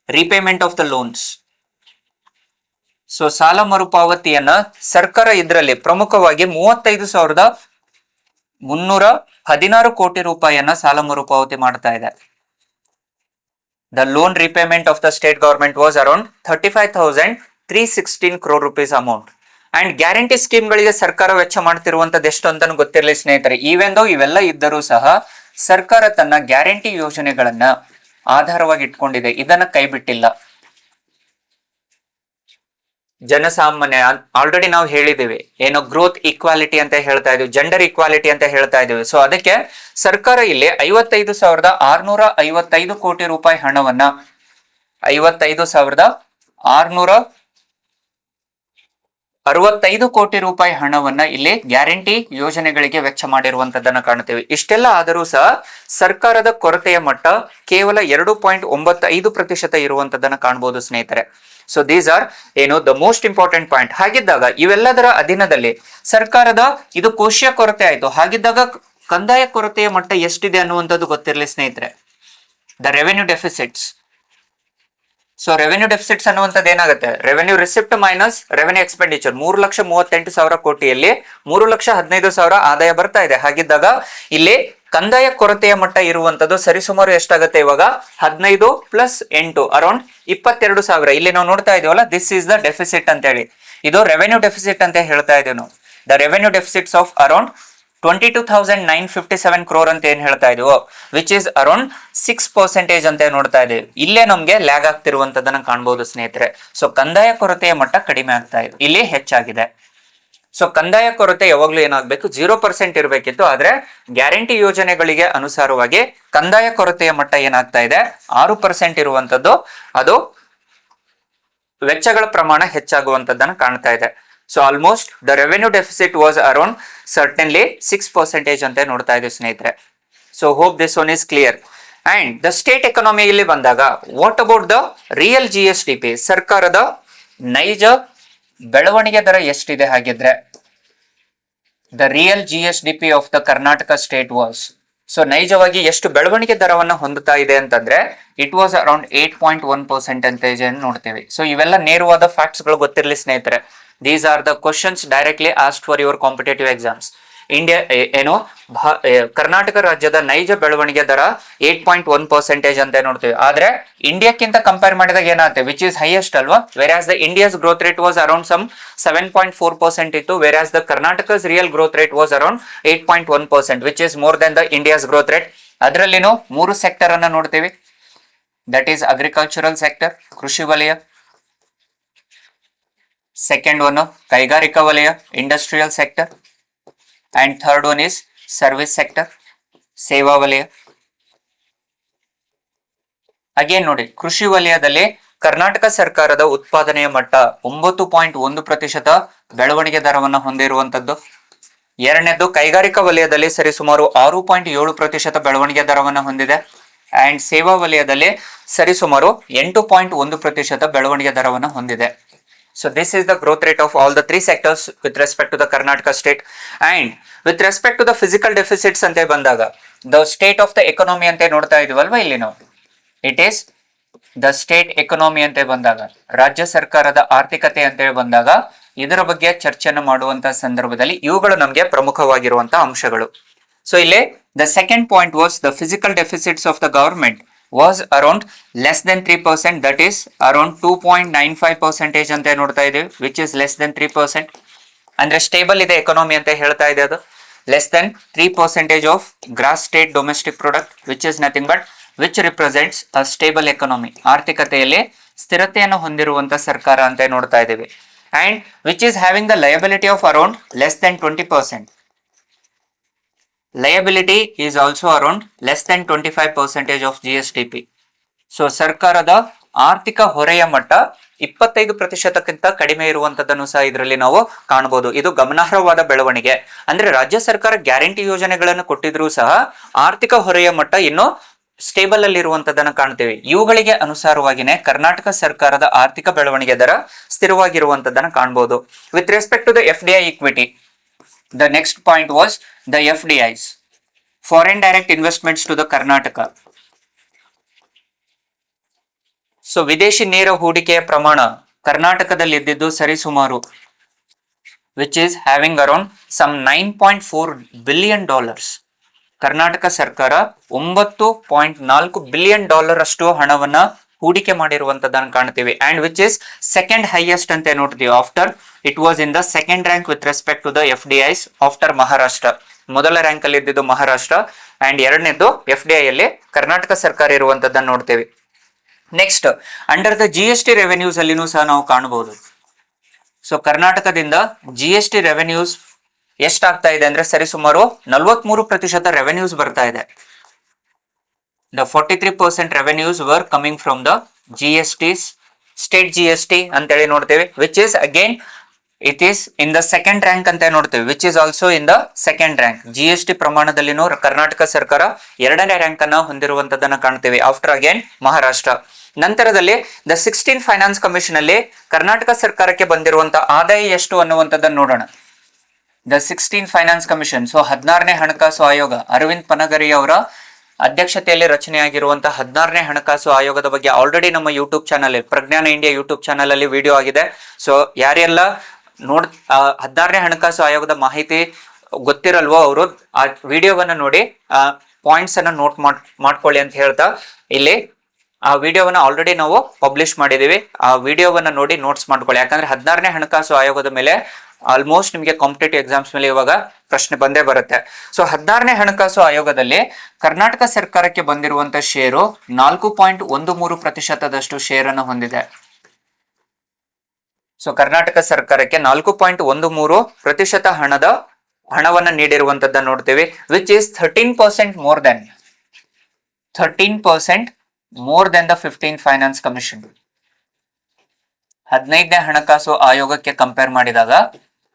repayment of the loans. So ಸಾಲ ಮರುಪಾವತಿಯನ್ನ ಸರ್ಕಾರ ಇದರಲ್ಲಿ ಪ್ರಮುಖವಾಗಿ 35,316 ಕೋಟಿ ರೂಪಾಯಿಯನ್ನ ಸಾಲ ಮರುಪಾವತಿ ಮಾಡ್ತಾ ಇದೆ. The loan repayment of the state government was around 35,316 crore rupees amount. And guarantee scheme ಗಳಿಗೆ ಸರ್ಕಾರ ವೆಚ್ಚ ಮಾಡ್ತಿರುವಂತದ್ದು ಎಷ್ಟು ಅಂತಾನು ಗೊತ್ತಿರಲಿ ಸ್ನೇಹಿತರೆ. ಈವೆನ್ ದೋ ಇವೆಲ್ಲ ಇದ್ದರೂ ಸಹ ಸರ್ಕಾರ ತನ್ನ ಗ್ಯಾರಂಟಿ ಯೋಜನೆಗಳನ್ನ ಆಧಾರವಾಗಿ ಇಟ್ಕೊಂಡಿದೆ, ಇದನ್ನ ಕೈ ಬಿಟ್ಟಿಲ್ಲ. ಜನಸಾಮಾನ್ಯ ಆಲ್ರೆಡಿ ನಾವು ಹೇಳಿದ್ದೀವಿ, ಗ್ರೋತ್ ಈಕ್ವಾಲಿಟಿ ಅಂತ ಹೇಳ್ತಾ ಇದೀವಿ, ಜೆಂಡರ್ ಈಕ್ವಾಲಿಟಿ ಅಂತ ಹೇಳ್ತಾ ಇದೀವಿ. ಸೊ ಅದಕ್ಕೆ ಸರ್ಕಾರ ಇಲ್ಲಿ 55,655 ಕೋಟಿ ರೂಪಾಯಿ ಹಣವನ್ನ 55,665 ಕೋಟಿ ರೂಪಾಯಿ ಹಣವನ್ನ ಇಲ್ಲಿ ಗ್ಯಾರಂಟಿ ಯೋಜನೆಗಳಿಗೆ ವೆಚ್ಚ ಮಾಡಿರುವಂತದ್ದನ್ನ ಕಾಣ್ತೀವಿ. ಇಷ್ಟೆಲ್ಲ ಆದರೂ ಸಹ ಸರ್ಕಾರದ ಕೊರತೆಯ ಮಟ್ಟ ಕೇವಲ 2.95% ಇರುವಂತದ್ದನ್ನ ಕಾಣಬಹುದು ಸ್ನೇಹಿತರೆ. So these are the most important point. ಹಾಗಿದ್ದಾಗ ಇವೆಲ್ಲದರ ಅಧೀನದಲ್ಲಿ ಸರ್ಕಾರದ ಇದು ಕೋಶೀಯ ಕೊರತೆ ಆಯ್ತು. ಹಾಗಿದ್ದಾಗ ಕಂದಾಯ ಕೊರತೆಯ ಮಟ್ಟ ಎಷ್ಟಿದೆ ಅನ್ನುವಂಥದ್ದು ಗೊತ್ತಿರಲಿ ಸ್ನೇಹಿತರೆ. The revenue deficits. So revenue deficits ಅನ್ನುವಂಥದ್ದು ಏನಾಗುತ್ತೆ? Revenue receipt minus revenue expenditure. 3,38,000 ಕೋಟಿಯಲ್ಲಿ 3,15,000 ಆದಾಯ ಬರ್ತಾ ಇದೆ. ಹಾಗಿದ್ದಾಗ ಇಲ್ಲಿ ಕಂದಾಯ ಕೊರತೆಯ ಮಟ್ಟ ಇರುವಂತದ್ದು ಸರಿಸುಮಾರು ಎಷ್ಟಾಗುತ್ತೆ ಇವಾಗ? 15 + 8 ಅರೌಂಡ್ 22,000. ಇಲ್ಲಿ ನಾವು ನೋಡ್ತಾ ಇದೀವಲ್ಲ, ದಿಸ್ ಈಸ್ ದ ಡೆಫಿಸಿಟ್ ಅಂತ ಹೇಳಿ. ಇದು ರೆವೆನ್ಯೂ ಡೆಫಿಸಿಟ್ ಅಂತ ಹೇಳ್ತಾ ಇದೀವಿ ನಾವು. The revenue deficits of around 22,957 crore ಅಂತ ಏನ್ ಹೇಳ್ತಾ ಇದೀವೋ ವಿಚ್ ಇಸ್ ಅರೌಂಡ್ 6% ಅಂತ ನೋಡ್ತಾ ಇದೀವಿ. ಇಲ್ಲೇ ನಮ್ಗೆ ಲ್ಯಾಗ್ ಆಗ್ತಿರುವಂತದನ್ನ ಕಾಣಬಹುದು ಸ್ನೇಹಿತರೆ. ಸೊ ಕಂದಾಯ ಕೊರತೆಯ ಮಟ್ಟ ಕಡಿಮೆ ಆಗ್ತಾ ಇದೆ, ಇಲ್ಲಿ ಹೆಚ್ಚಾಗಿದೆ. ಸೊ ಕಂದಾಯ ಕೊರತೆ ಯಾವಾಗ್ಲೂ ಏನಾಗಬೇಕು? 0% ಇರಬೇಕಿತ್ತು. ಆದ್ರೆ ಗ್ಯಾರಂಟಿ ಯೋಜನೆಗಳಿಗೆ ಅನುಸಾರವಾಗಿ ಕಂದಾಯ ಕೊರತೆಯ ಮಟ್ಟ ಏನಾಗ್ತಾ ಇದೆ? 6% ಇರುವಂತದ್ದು. ಅದು ವೆಚ್ಚಗಳ ಪ್ರಮಾಣ ಹೆಚ್ಚಾಗುವಂತದ್ದನ್ನ ಕಾಣ್ತಾ ಇದೆ. So almost the revenue deficit was around certainly 6% ಅಂತ ನೋಡ್ತಾ ಇದ್ದೀವಿ ಸ್ನೇಹಿತರೆ. So hope this one is clear. And the state economy ಇಲ್ಲಿ ಬಂದಾಗ what about the real GSDP? ಸರ್ಕಾರದ ನೈಜ ಬೆಳವಣಿಗೆ ದರ ಎಷ್ಟಿದೆ? ಹಾಗಿದ್ರೆ the real GSDP of the Karnataka state was, so ನೈಜವಾಗಿ ಎಷ್ಟು ಬೆಳವಣಿಗೆ ದರವನ್ನ ಹೊಂದುತ್ತಾ ಇದೆ ಅಂತಂದ್ರೆ ಇಟ್ ವಾಸ್ ಅರೌಂಡ್ 8.1% ನೋಡ್ತೀವಿ. ಸೊ ಇವೆಲ್ಲ ನೇರವಾದ ಫ್ಯಾಕ್ಟ್ಸ್ ಗಳು ಗೊತ್ತಿರಲಿ ಸ್ನೇಹಿತರೆ. These are the questions directly asked for your competitive exams. Karnataka ರಾಜ್ಯದ ನೈಜ ಬೆಳವಣಿಗೆ ದರ 8.1% ಅಂತ ನೋಡ್ತೀವಿ. ಆದ್ರೆ ಇಂಡಿಯಾಕ್ಕಿಂತ ಕಂಪೇರ್ ಮಾಡಿದಾಗ ಏನಾಗುತ್ತೆ? ವಿಚ್ ಇಸ್ ಹೈಯೆಸ್ಟ್ ಅಲ್ವಾ? Whereas the India's growth rate was around 7.4% ಇತ್ತು. Whereas the Karnataka's real growth rate was around 8.1%, which is more than the India's growth rate. ಅದರಲ್ಲಿನೂ 3 ಸೆಕ್ಟರ್ ಅನ್ನ ನೋಡ್ತೀವಿ. ದಟ್ ಈಸ್ ಅಗ್ರಿಕಲ್ಚರಲ್ ಸೆಕ್ಟರ್, ಕೃಷಿ ವಲಯ. Second one ಕೈಗಾರಿಕಾ ವಲಯ, industrial sector. And third one is service sector, ಸೇವಾ ವಲಯ. ಅಗೇನ್ ನೋಡಿ, ಕೃಷಿ ವಲಯದಲ್ಲಿ ಕರ್ನಾಟಕ ಸರ್ಕಾರದ ಉತ್ಪಾದನೆಯ ಮಟ್ಟ 9.1%, ಬೆಳವಣಿಗೆ ದರವನ್ನು ಹೊಂದಿರುವಂತದ್ದು. ಎರಡನೇದು ಕೈಗಾರಿಕಾ ವಲಯದಲ್ಲಿ ಸರಿಸುಮಾರು 6.7% ಬೆಳವಣಿಗೆ ದರವನ್ನು ಹೊಂದಿದೆ. ಅಂಡ್ ಸೇವಾ ವಲಯದಲ್ಲಿ ಸರಿಸುಮಾರು 8.1% ಬೆಳವಣಿಗೆ ದರವನ್ನು ಹೊಂದಿದೆ. So this is the growth rate of all the three sectors with respect to the Karnataka state. And with respect to the physical deficits ante bandaga, the state of the economy ante nodta idivalva illi ನಾವು, it is the state economy ante ಬಂದಾಗ, ರಾಜ್ಯ ಸರ್ಕಾರದ ಆರ್ಥಿಕತೆ ಅಂತ ಬಂದಾಗ ಇದರ ಬಗ್ಗೆ ಚರ್ಚೆಯನ್ನು ಮಾಡುವಂತಹ ಸಂದರ್ಭದಲ್ಲಿ ಇವುಗಳು ನಮಗೆ ಪ್ರಮುಖವಾಗಿರುವಂತ ಅಂಶಗಳು. ಸೊ ಇಲ್ಲಿ the second point was the physical deficits of the government was around less than 3%, that is around 2.95% ಅಂತ ನೋಡ್ತಾ ಇದೀವಿ, which is less than 3%. ಅಂದ್ರೆ ಸ್ಟೇಬಲ್ ಇದೆ ಎಕಾನಮಿ ಅಂತ ಹೇಳ್ತಾ ಇದೆ. ಅದು less than 3% of gross state domestic product, which is nothing but which represents a stable economy. ಆರ್ಥಿಕತೆಯಲ್ಲಿ ಸ್ಥಿರತೆಯನ್ನು ಹೊಂದಿರುವಂತ ಸರ್ಕಾರ ಅಂತ ನೋಡ್ತಾ ಇದೀವಿ. And which is having the liability of around less than 20%. Liability is also around less than 25% of GSDP. So ಸರ್ಕಾರದ ಆರ್ಥಿಕ ಹೊರೆಯ ಮಟ್ಟ 25%ಕ್ಕಿಂತ ಕಡಿಮೆ ಇರುವಂತದ್ದನ್ನು ಸಹ ಇದರಲ್ಲಿ ನಾವು ಕಾಣಬಹುದು. ಇದು ಗಮನಾರ್ಹವಾದ ಬೆಳವಣಿಗೆ. ಅಂದ್ರೆ ರಾಜ್ಯ ಸರ್ಕಾರ ಗ್ಯಾರಂಟಿ ಯೋಜನೆಗಳನ್ನು ಕೊಟ್ಟಿದ್ರೂ ಸಹ ಆರ್ಥಿಕ ಹೊರೆಯ ಮಟ್ಟ ಇನ್ನು ಸ್ಟೇಬಲ್ ಅಲ್ಲಿ ಇರುವಂತದನ್ನ ಕಾಣ್ತೇವೆ. ಇವುಗಳಿಗೆ ಅನುಸಾರವಾಗಿನೇ ಕರ್ನಾಟಕ ಸರ್ಕಾರದ ಆರ್ಥಿಕ ಬೆಳವಣಿಗೆ ದರ ಸ್ಥಿರವಾಗಿರುವಂತದನ್ನ ಕಾಣಬಹುದು. With respect to the FDI equity, the next point was the FDIs, foreign direct investments to the Karnataka. So ವಿದೇಶಿ ನೇರ ಹೂಡಿಕೆಯ ಪ್ರಮಾಣ ಕರ್ನಾಟಕದಲ್ಲಿ ಇದ್ದಿದ್ದು ಸರಿಸುಮಾರು which is having around some $9.4 billion. Karnataka ಸರ್ಕಾರ $9.4 billion ಅಷ್ಟು ಹಣವನ್ನ ಹೂಡಿಕೆ ಮಾಡಿರುವಂತದನ್ನ ಕಾಣ್ತೀವಿ. And which is second highest ಅಂತ ನೋಡ್ತೀವಿ. After it was in the second rank with respect to the FDIs after Maharashtra. ಮೊದಲ ರ್ಯಾಂಕ್ ಅಲ್ಲಿ ಇದ್ದಿದ್ದು ಮಹಾರಾಷ್ಟ್ರ ಅಂಡ್ ಎರಡನೇದು FDI ಅಲ್ಲಿ ಕರ್ನಾಟಕ ಸರ್ಕಾರ ಇರುವಂತದನ್ನ ನೋಡ್ತೇವೆ. Next under the GST revenues ಅಲ್ಲಿನೂ ಸಹ ನಾವು ಕಾಣಬಹುದು. ಸೊ ಕರ್ನಾಟಕದಿಂದ GST ರೆವೆನ್ಯೂಸ್ ಎಷ್ಟಾಗ್ತಾ ಇದೆ ಅಂದ್ರೆ ಸರಿಸುಮಾರು 43% ರೆವೆನ್ಯೂಸ್ ಬರ್ತಾ ಇದೆ. The 43% revenues were coming from the GSTs, state GST ಅಂತೇಳಿ ನೋಡ್ತೇವೆ, which is again it is in the second rank ಅಂತ ನೋಡ್ತೇವೆ, which is also in the second rank. GST ಪ್ರಮಾಣದಲ್ಲಿನೂ Karnataka ಸರ್ಕಾರ ಎರಡನೇ ರ್ಯಾಂಕ್ ಅನ್ನ ಹೊಂದಿರುವಂತದನ್ನ ಕಾಣ್ತೇವೆ ಆಫ್ಟರ್ ಅಗೇನ್ ಮಹಾರಾಷ್ಟ್ರ. ನಂತರದಲ್ಲಿ ದ 16 ಫೈನಾನ್ಸ್ ಕಮಿಷನ್ ಅಲ್ಲಿ ಕರ್ನಾಟಕ ಸರ್ಕಾರಕ್ಕೆ ಬಂದಿರುವಂತ ಆದಾಯ ಎಷ್ಟು ಅನ್ನುವಂಥದ್ದನ್ನು ನೋಡೋಣ. ದ 16 ಫೈನಾನ್ಸ್ ಕಮಿಷನ್, ಸೊ 16ನೇ ಹಣಕಾಸು ಆಯೋಗ, ಅರವಿಂದ್ ಪನಗರಿ ಅವರ ಅಧ್ಯಕ್ಷತೆಯಲ್ಲಿ ರಚನೆಯಾಗಿರುವಂತಹ 16ನೇ ಹಣಕಾಸು ಆಯೋಗದ ಬಗ್ಗೆ ಆಲ್ರೆಡಿ ನಮ್ಮ YouTube channel Prajnana India YouTube channel ಅಲ್ಲಿ ವಿಡಿಯೋ ಆಗಿದೆ. ಸೊ ಯಾರೆಲ್ಲ 16ನೇ ಹಣಕಾಸು ಆಯೋಗದ ಮಾಹಿತಿ ಗೊತ್ತಿರಲ್ವೋ ಅವರು ಆ ವಿಡಿಯೋವನ್ನ ನೋಡಿ ಪಾಯಿಂಟ್ಸ್ ಅನ್ನ ನೋಟ್ ಮಾಡ್ಕೊಳ್ಳಿ ಅಂತ ಹೇಳ್ತಾ ಇಲ್ಲಿ ಆ ವಿಡಿಯೋವನ್ನ ಆಲ್ರೆಡಿ ನಾವು ಪಬ್ಲಿಷ್ ಮಾಡಿದೀವಿ. ಆ ವಿಡಿಯೋವನ್ನ ನೋಡಿ ನೋಟ್ಸ್ ಮಾಡ್ಕೊಳ್ಳಿ. ಯಾಕಂದ್ರೆ 16ನೇ ಹಣಕಾಸು ಆಯೋಗದ ಮೇಲೆ ಆಲ್ಮೋಸ್ಟ್ ನಿಮಗೆ ಕಾಂಪಿಟೇಟಿವ್ ಎಕ್ಸಾಮ್ಸ್ ಮೇಲೆ ಇವಾಗ ಪ್ರಶ್ನೆ ಬಂದೇ ಬರುತ್ತೆ. ಸೊ 16ನೇ ಹಣಕಾಸು ಆಯೋಗದಲ್ಲಿ ಕರ್ನಾಟಕ ಸರ್ಕಾರಕ್ಕೆ ಬಂದಿರುವಂತ ಷೇರು 4.13% ಶೇರ್ ಅನ್ನು ಹೊಂದಿದೆ. ಸೊ ಕರ್ನಾಟಕ ಸರ್ಕಾರಕ್ಕೆ 4.13% ಹಣವನ್ನ ನೀಡಿರುವಂತದ್ದನ್ನು ನೋಡ್ತೀವಿ, which is 13% more than the 15 finance commission. 15ನೇ ಹಣಕಾಸು ಆಯೋಗಕ್ಕೆ ಕಂಪೇರ್ ಮಾಡಿದಾಗ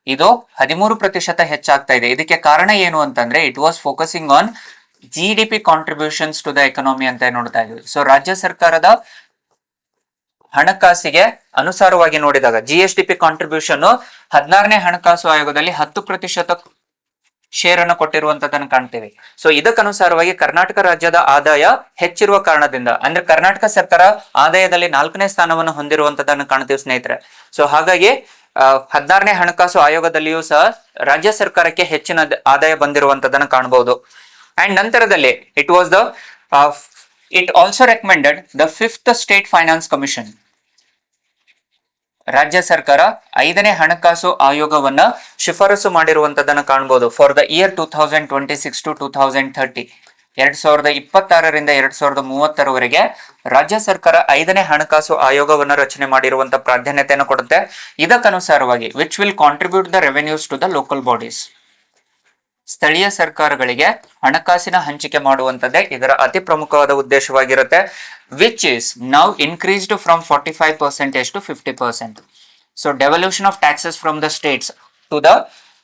ಇದು 13% ಹೆಚ್ಚಾಗ್ತಾ ಇದೆ. ಇದಕ್ಕೆ ಕಾರಣ ಏನು ಅಂತಂದ್ರೆ it was focusing on GDP contributions to the economy ಅಂತ ನೋಡ್ತಾ ಇದ್ವಿ. ಸೊ ರಾಜ್ಯ ಸರ್ಕಾರದ ಹಣಕಾಸಿಗೆ ಅನುಸಾರವಾಗಿ ನೋಡಿದಾಗ GSDP ಕಾಂಟ್ರಿಬ್ಯೂಷನ್ 16ನೇ ಹಣಕಾಸು ಆಯೋಗದಲ್ಲಿ 10% ಶೇರ್ ಅನ್ನು ಕೊಟ್ಟಿರುವಂತದನ್ನು ಕಾಣ್ತೇವೆ. ಸೊ ಇದಕ್ಕನುಸಾರವಾಗಿ ಕರ್ನಾಟಕ ರಾಜ್ಯದ ಆದಾಯ ಹೆಚ್ಚಿರುವ ಕಾರಣದಿಂದ, ಅಂದ್ರೆ ಕರ್ನಾಟಕ ಸರ್ಕಾರ ಆದಾಯದಲ್ಲಿ 4ನೇ ಸ್ಥಾನವನ್ನು ಹೊಂದಿರುವಂತದನ್ನು ಕಾಣ್ತೀವಿ ಸ್ನೇಹಿತರೆ. ಸೊ ಹಾಗಾಗಿ 16ನೇ ಹಣಕಾಸು ಆಯೋಗದಲ್ಲಿಯೂ ಸಹ ರಾಜ್ಯ ಸರ್ಕಾರಕ್ಕೆ ಹೆಚ್ಚಿನ ಆದಾಯ ಬಂದಿರುವಂತದನ್ನು ಕಾಣಬಹುದು. ಅಂಡ್ ನಂತರದಲ್ಲಿ it also recommended the 5th state finance commission. ರಾಜ್ಯ ಸರ್ಕಾರ 5ನೇ ಹಣಕಾಸು ಆಯೋಗವನ್ನ ಶಿಫಾರಸು ಮಾಡಿರುವಂತದನ್ನ ಕಾಣಬಹುದು ಫಾರ್ ದ ಇಯರ್ 2026 to 2030. 2026ರಿಂದ 2030ರವರೆಗೆ ರಾಜ್ಯ ಸರ್ಕಾರ 5ನೇ ಹಣಕಾಸು ಆಯೋಗವನ್ನು ರಚನೆ ಮಾಡಿರುವಂತ ಪ್ರಾಧಾನ್ಯತೆಯನ್ನು ಕೊಡುತ್ತೆ. ಇದಕ್ಕನುಸಾರವಾಗಿ which will contribute the revenues to the local bodies. ಸ್ಥಳೀಯ ಸರ್ಕಾರಗಳಿಗೆ ಹಣಕಾಸಿನ ಹಂಚಿಕೆ ಮಾಡುವಂತದ್ದೇ ಇದರ ಅತಿ ಪ್ರಮುಖವಾದ ಉದ್ದೇಶವಾಗಿರುತ್ತೆ, which is now increased from 45% to 50%. So devolution of taxes from the States to the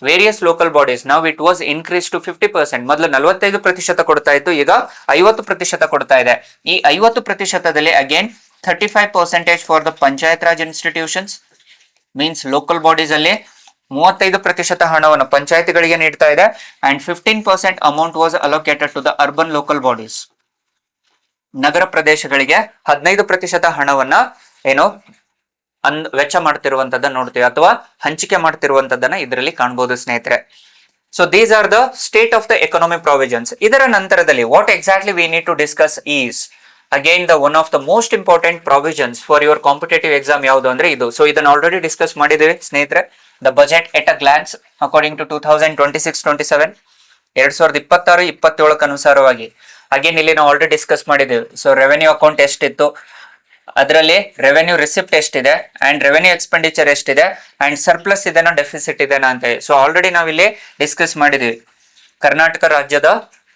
various local bodies ನಾವು ಇಟ್ ವಾಸ್ ಇನ್ಕ್ರೀಸ್ ಟು 50%. ಮೊದಲು 45% ಕೊಡ್ತಾ ಇತ್ತು, ಈಗ 50% ಕೊಡ್ತಾ ಇದೆ. ಈ 50%ದಲ್ಲಿ again 35% for the panchayat raj institutions, means local bodies ಅಲ್ಲಿ 35% ಹಣವನ್ನು ಪಂಚಾಯತಿಗಳಿಗೆ ನೀಡ್ತಾ ಇದೆ. And 15% amount was allocated to the urban local bodies. ನಗರ ಪ್ರದೇಶಗಳಿಗೆ 15% ಹಣವನ್ನ ಏನು ವೆಚ್ಚ ಮಾಡ್ತಿರುವಂತದ್ದನ್ನ ನೋಡ್ತೀವಿ, ಅಥವಾ ಹಂಚಿಕೆ ಮಾಡ್ತಿರುವಂತದ್ದನ್ನ ಇದರಲ್ಲಿ ಕಾಣಬಹುದು ಸ್ನೇಹಿತರೆ. So these are the state of the economic provisions. ಇದರ ನಂತರದಲ್ಲಿ what exactly we need to discuss is again the one of the most important provisions for your competitive exam ಯಾವುದು ಅಂದ್ರೆ ಇದು. ಸೊ ಇದನ್ನ ಆಲ್ರೆಡಿ ಡಿಸ್ಕಸ್ ಮಾಡಿದ್ದೀವಿ ಸ್ನೇಹಿತರೆ. The budget at a glance according to 2026-27 2026-27 ಅನುಸಾರವಾಗಿ again ಇಲ್ಲಿ ನಾವು ಆಲ್ರೆಡಿ ಡಿಸ್ಕಸ್ ಮಾಡಿದ್ದೇವೆ. ಸೊ ರೆವೆನ್ಯೂ ಅಕೌಂಟ್ ಎಷ್ಟಿತ್ತು, ಅದರಲ್ಲಿ ರೆವೆನ್ಯೂ ರಿಸಿಪ್ಟ್ ಎಷ್ಟಿದೆ, ಅಂಡ್ ರೆವೆನ್ಯೂ ಎಕ್ಸ್ಪೆಂಡಿಚರ್ ಎಷ್ಟಿದೆ, ಅಂಡ್ ಸರ್ಪ್ಲಸ್ ಇದೆನಾ ಡೆಫಿಸಿಟ್ ಇದೆನಾ ಅಂತ. ಸೊ ಆಲ್ರೆಡಿ ನಾವಿಲ್ಲಿ ಡಿಸ್ಕಸ್ ಮಾಡಿದೀವಿ. ಕರ್ನಾಟಕ ರಾಜ್ಯದ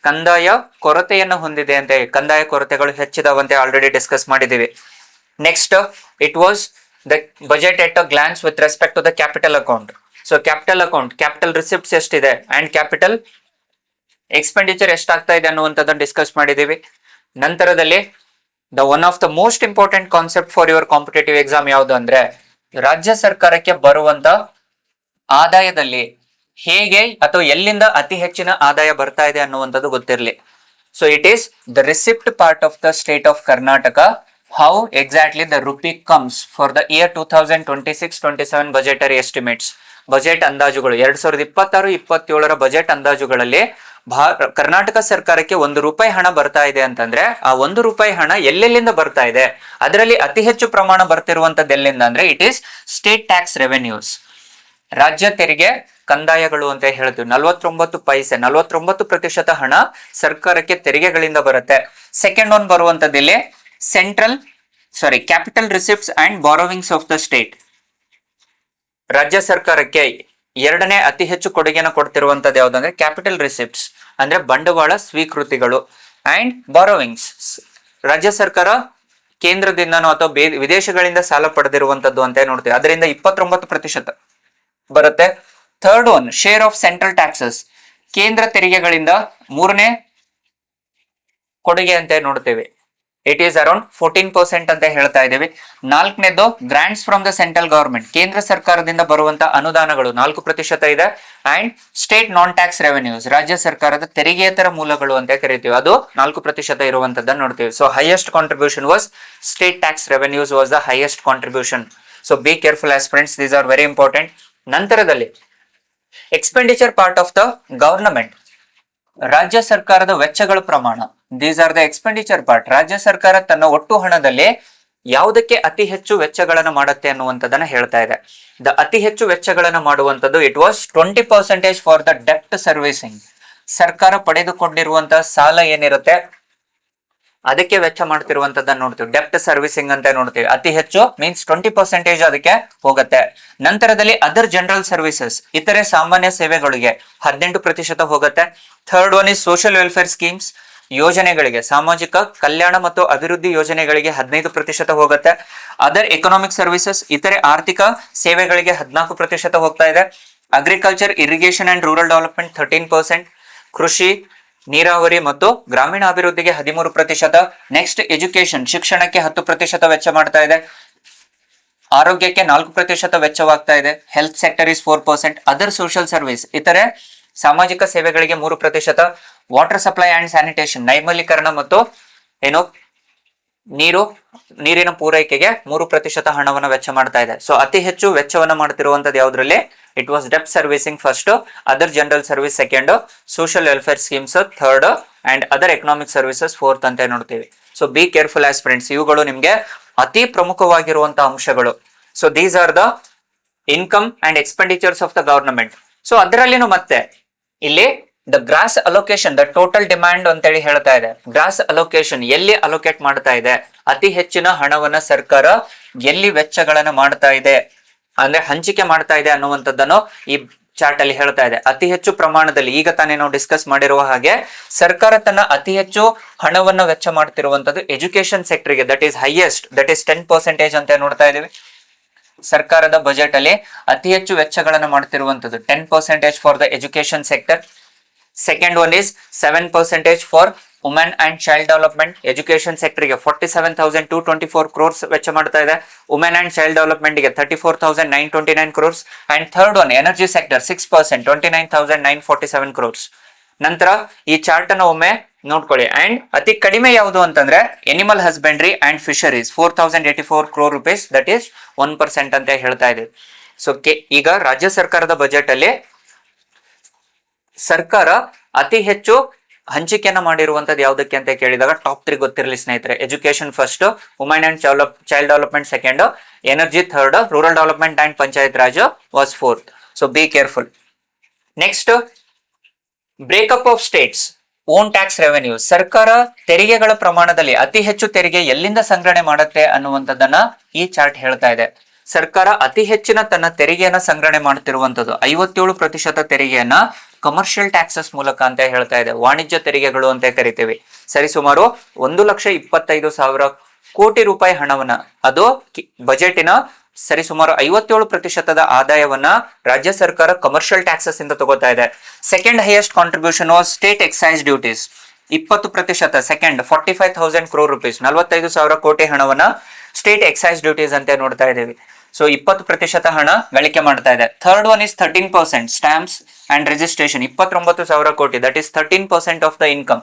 ಕಂದಾಯ ಕೊರತೆಯನ್ನು ಹೊಂದಿದೆ ಅಂತ, ಕಂದಾಯ ಕೊರತೆಗಳು ಹೆಚ್ಚಿದವಂತೆ ಆಲ್ರೆಡಿ ಡಿಸ್ಕಸ್ ಮಾಡಿದೀವಿ. Next it was the budget at a glance with respect to the capital account. So capital account, capital receipts ಎಷ್ಟಿದೆ ಅಂಡ್ ಕ್ಯಾಪಿಟಲ್ ಎಕ್ಸ್ಪೆಂಡಿಚರ್ ಎಷ್ಟಾಗ್ತಾ ಇದೆ ಅನ್ನುವಂಥದ್ದನ್ನು ಡಿಸ್ಕಸ್ ಮಾಡಿದೀವಿ. ನಂತರದಲ್ಲಿ the one of the most important concept for your competitive exam ಯಾವುದು ಅಂದ್ರೆ ರಾಜ್ಯ ಸರ್ಕಾರಕ್ಕೆ ಬರುವಂತ ಆದಾಯದಲ್ಲಿ ಹೇಗೆ ಅಥವಾ ಎಲ್ಲಿಂದ ಅತಿ ಹೆಚ್ಚಿನ ಆದಾಯ ಬರ್ತಾ ಇದೆ ಅನ್ನುವಂಥದ್ದು ಗೊತ್ತಿರಲಿ. So it is the receipt part of the state of Karnataka. How exactly the rupee comes for the year 2026-27 budgetary estimates. Budget ಅಂದಾಜುಗಳು 2026-27 ಬಜೆಟ್ ಅಂದಾಜುಗಳಲ್ಲಿ ಕರ್ನಾಟಕ ಸರ್ಕಾರಕ್ಕೆ ₹1 ಹಣ ಬರ್ತಾ ಇದೆ ಅಂತಂದ್ರೆ ಆ ₹1 ಹಣ ಎಲ್ಲೆಲ್ಲಿಂದ ಬರ್ತಾ ಇದೆ, ಅದರಲ್ಲಿ ಅತಿ ಹೆಚ್ಚು ಪ್ರಮಾಣ ಬರ್ತಿರುವಂತದ್ದು ಎಲ್ಲಿಂದ ಅಂದ್ರೆ it is state tax revenues, ರಾಜ್ಯ ತೆರಿಗೆ ಕಂದಾಯಗಳು ಅಂತ ಹೇಳ್ತೀವಿ. 49% ಹಣ ಸರ್ಕಾರಕ್ಕೆ ತೆರಿಗೆಗಳಿಂದ ಬರುತ್ತೆ. ಸೆಕೆಂಡ್ ಒನ್ ಬರುವಂತದ್ದು ಇಲ್ಲಿ capital receipts and borrowings of the state. ರಾಜ್ಯ ಸರ್ಕಾರಕ್ಕೆ ಎರಡನೇ ಅತಿ ಹೆಚ್ಚು ಕೊಡುಗೆನ ಕೊಡ್ತಿರುವಂತದ್ದು ಯಾವ್ದಂದ್ರೆ ಕ್ಯಾಪಿಟಲ್ ರಿಸಿಪ್ಟ್ಸ್ ಅಂದ್ರೆ ಬಂಡವಾಳ ಸ್ವೀಕೃತಿಗಳು, ಅಂಡ್ ಬಾರೋವಿಂಗ್ಸ್ ರಾಜ್ಯ ಸರ್ಕಾರ ಕೇಂದ್ರದಿಂದನೋ ಅಥವಾ ವಿದೇಶಗಳಿಂದ ಸಾಲ ಪಡೆದಿರುವಂತದ್ದು ಅಂತ ನೋಡ್ತೀವಿ, ಅದರಿಂದ 29% ಬರುತ್ತೆ. Third one share of central taxes, ಕೇಂದ್ರ ತೆರಿಗೆಗಳಿಂದ ಮೂರನೇ ಕೊಡುಗೆ ಅಂತ ನೋಡ್ತೇವೆ, ಇಟ್ ಈಸ್ ಅರೌಂಡ್ 14% ಅಂತ ಹೇಳ್ತಾ ಇದ್ದೀವಿ. ನಾಲ್ಕನೇದು grants from the central government, ಕೇಂದ್ರ ಸರ್ಕಾರದಿಂದ ಬರುವಂತ ಅನುದಾನಗಳು 4% ಇದೆ. And state non tax revenues, ರಾಜ್ಯ ಸರ್ಕಾರದ ತೆರಿಗೆಯೇತರ ಮೂಲಗಳು ಅಂತ ಕರಿತೀವಿ, ಅದು 4% ಇರುವಂತದ್ದನ್ನು ನೋಡ್ತೀವಿ. So highest contribution was state tax revenues was the highest contribution. So be careful aspirants, these are very important. ನಂತರದಲ್ಲಿ expenditure part of the government, ರಾಜ್ಯ ಸರ್ಕಾರದ ವೆಚ್ಚಗಳ ಪ್ರಮಾಣ. These are the expenditure part. ರಾಜ್ಯ ಸರ್ಕಾರ ತನ್ನ ಒಟ್ಟು ಹಣದಲ್ಲಿ ಯಾವುದಕ್ಕೆ ಅತಿ ಹೆಚ್ಚು ವೆಚ್ಚಗಳನ್ನ ಮಾಡುತ್ತೆ ಅನ್ನುವಂಥದ್ದನ್ನ ಹೇಳ್ತಾ ಇದೆ. ದ ಅತಿ ಹೆಚ್ಚು ವೆಚ್ಚಗಳನ್ನ ಮಾಡುವಂಥದ್ದು ಇಟ್ ವಾಸ್ 20% ಫಾರ್ ದ ಡೆಪ್ಟ್ ಸರ್ವಿಸಿಂಗ್. ಸರ್ಕಾರ ಪಡೆದುಕೊಂಡಿರುವಂತಹ ಸಾಲ ಏನಿರುತ್ತೆ ಅದಕ್ಕೆ ವೆಚ್ಚ ಮಾಡ್ತಿರುವಂತದ್ದನ್ನ ನೋಡ್ತೀವಿ, ಡೆಪ್ಟ್ ಸರ್ವಿಸಿಂಗ್ ಅಂತ ನೋಡ್ತೀವಿ. ಅತಿ ಹೆಚ್ಚು ಮೀನ್ಸ್ 20% ಅದಕ್ಕೆ ಹೋಗುತ್ತೆ. ನಂತರದಲ್ಲಿ ಅದರ್ ಜನರಲ್ ಸರ್ವಿಸಸ್, ಇತರೆ ಸಾಮಾನ್ಯ ಸೇವೆಗಳಿಗೆ 18% ಹೋಗುತ್ತೆ. Third one is social welfare schemes, ಯೋಜನೆಗಳಿಗೆ, ಸಾಮಾಜಿಕ ಕಲ್ಯಾಣ ಮತ್ತು ಅಭಿವೃದ್ಧಿ ಯೋಜನೆಗಳಿಗೆ 15% ಹೋಗುತ್ತೆ. ಅದರ್ ಎಕನಾಮಿಕ್ ಸರ್ವಿಸಸ್, ಇತರೆ ಆರ್ಥಿಕ ಸೇವೆಗಳಿಗೆ 14% ಹೋಗ್ತಾ ಇದೆ. Agriculture, irrigation and rural development 13%, ಕೃಷಿ, ನೀರಾವರಿ ಮತ್ತು ಗ್ರಾಮೀಣ ಅಭಿವೃದ್ಧಿಗೆ 13%. ನೆಕ್ಸ್ಟ್ ಎಜುಕೇಶನ್, ಶಿಕ್ಷಣಕ್ಕೆ 10% ವೆಚ್ಚ ಮಾಡ್ತಾ ಇದೆ. ಆರೋಗ್ಯಕ್ಕೆ 4% ವೆಚ್ಚವಾಗ್ತಾ ಇದೆ. Health sector is 4%. Other social service, ಇತರೆ ಸಾಮಾಜಿಕ ಸೇವೆಗಳಿಗೆ 3%. ವಾಟರ್ ಸಪ್ಲೈ ಅಂಡ್ ಸ್ಯಾನಿಟೇಷನ್, ನೈರ್ಮಲೀಕರಣ ಮತ್ತು ನೀರಿನ ಪೂರೈಕೆಗೆ 3% ಹಣವನ್ನು ವೆಚ್ಚ ಮಾಡ್ತಾ ಇದೆ. ಸೊ ಅತಿ ಹೆಚ್ಚು ವೆಚ್ಚವನ್ನು ಮಾಡ್ತಿರುವಂತದ್ದು ಯಾವ್ದ್ರಲ್ಲಿ, ಇಟ್ ವಾಸ್ ಡೆಪ್ಟ್ servicing first, other general service second, social welfare schemes third, and other economic services fourth ಅಂತ ನೋಡ್ತೀವಿ. ಸೊ ಬಿ ಕೇರ್ಫುಲ್ ಆಸ್ಪಿರೆಂಟ್ಸ್, ಇವುಗಳು ನಿಮ್ಗೆ ಅತಿ ಪ್ರಮುಖವಾಗಿರುವಂತಹ ಅಂಶಗಳು. So these are the income and expenditures of the government. So ಅದರಲ್ಲಿನೂ ಮತ್ತೆ ಇಲ್ಲಿ the gross allocation, the total demand ಅಂತೇಳಿ ಹೇಳ್ತಾ ಇದೆ. ಗ್ರಾಸ್ ಅಲೋಕೇಶನ್ ಎಲ್ಲಿ ಅಲೋಕೇಟ್ ಮಾಡ್ತಾ ಇದೆ, ಅತಿ ಹೆಚ್ಚಿನ ಹಣವನ್ನ ಸರ್ಕಾರ ಎಲ್ಲಿ ವೆಚ್ಚಗಳನ್ನ ಮಾಡ್ತಾ ಇದೆ ಅಂದ್ರೆ ಹಂಚಿಕೆ ಮಾಡ್ತಾ ಇದೆ ಅನ್ನುವಂಥದ್ದನ್ನು ಈ ಚಾರ್ಟ್ ಅಲ್ಲಿ ಹೇಳ್ತಾ ಇದೆ. ಅತಿ ಹೆಚ್ಚು ಪ್ರಮಾಣದಲ್ಲಿ ಈಗ ತಾನೇ ನಾವು ಡಿಸ್ಕಸ್ ಮಾಡಿರುವ ಹಾಗೆ ಸರ್ಕಾರ ತನ್ನ ಅತಿ ಹೆಚ್ಚು ಹಣವನ್ನು ವೆಚ್ಚ ಮಾಡ್ತಿರುವಂತದ್ದು ಎಜುಕೇಶನ್ ಸೆಕ್ಟರ್ಗೆ, that is highest, that is 10% ಅಂತ ನೋಡ್ತಾ ಇದೀವಿ. ಸರ್ಕಾರದ ಬಜೆಟ್ ಅಲ್ಲಿ ಅತಿ ಹೆಚ್ಚು ವೆಚ್ಚಗಳನ್ನು ಮಾಡ್ತಿರುವಂತದ್ದು 10% for the education sector. Second one is 7% for women and child development. Education sector ಗೆ 47,224 crores ವೆಚ್ಚ ಮಾಡ್ತಾ ಇದೆ. ವುಮೆನ್ ಅಂಡ್ ಚೈಲ್ಡ್ ಡೆವಲಪ್ಮೆಂಟ್ ಗೆ 34,929 crores. And third one energy sector 6%, 29,947 crores. ನಂತರ ಈ ಚಾರ್ಟ್ ಅನ್ನು ಒಮ್ಮೆ ನೋಡ್ಕೊಳ್ಳಿ. ಅಂಡ್ ಅತಿ ಕಡಿಮೆ ಯಾವುದು ಅಂತಂದ್ರೆ animal husbandry and fisheries 4,084 crore rupees, that is 1% ಅಂತ ಹೇಳ್ತಾ ಇದೆ. ಸೊ ಈಗ ರಾಜ್ಯ ಸರ್ಕಾರದ ಬಜೆಟ್ ಅಲ್ಲಿ ಸರ್ಕಾರ ಅತಿ ಹೆಚ್ಚು ಹಂಚಿಕೆಯನ್ನ ಮಾಡಿರುವಂತದ್ದು ಯಾವ್ದಕ್ಕೆ ಅಂತ ಕೇಳಿದಾಗ ಟಾಪ್ 3 ಗೊತ್ತಿರಲಿ ಸ್ನೇಹಿತರೆ. Education first, women and child development second, energy third, rural development and panchayat Raj was fourth. So be careful. Next, breakup of States own tax revenue. ಸರ್ಕಾರ ತೆರಿಗೆಗಳ ಪ್ರಮಾಣದಲ್ಲಿ ಅತಿ ಹೆಚ್ಚು ತೆರಿಗೆ ಎಲ್ಲಿಂದ ಸಂಗ್ರಹಣೆ ಮಾಡುತ್ತೆ ಅನ್ನುವಂಥದ್ದನ್ನ ಈ ಚಾರ್ಟ್ ಹೇಳ್ತಾ ಇದೆ. ಸರ್ಕಾರ ಅತಿ ಹೆಚ್ಚಿನ ತನ್ನ ತೆರಿಗೆಯನ್ನ ಸಂಗ್ರಹಣೆ ಮಾಡ್ತಿರುವಂತದ್ದು 57% ತೆರಿಗೆಯನ್ನ ಕಮರ್ಷಿಯಲ್ ಟ್ಯಾಕ್ಸಸ್ ಮೂಲಕ ಅಂತ ಹೇಳ್ತಾ ಇದೆ. ವಾಣಿಜ್ಯ ತೆರಿಗೆಗಳು ಅಂತ ಕರಿತೀವಿ. ಸರಿಸುಮಾರು 1,25,000 ಕೋಟಿ ರೂಪಾಯಿ ಹಣವನ್ನ, ಅದು ಬಜೆಟಿನ ಸರಿಸುಮಾರು 57% ಆದಾಯವನ್ನ ರಾಜ್ಯ ಸರ್ಕಾರ ಕಮರ್ಷಿಯಲ್ ಟ್ಯಾಕ್ಸಸ್ ಇಂದ ತಗೋತಾ ಇದೆ. Second highest contribution was state excise duties 20%. Second 45,000 crore rupees, 45,000 ಕೋಟಿ ಹಣವನ್ನ ಸ್ಟೇಟ್ ಎಕ್ಸೈಸ್ ಡ್ಯೂಟೀಸ್ ಅಂತ ನೋಡ್ತಾ ಇದ್ದೀವಿ. ಸೊ 20% ಹಣ ಗಳಿಕೆ ಮಾಡ್ತಾ ಇದೆ. Third one is 13% stamps and registration 29,000 ಕೋಟಿ, that is 13% of the income.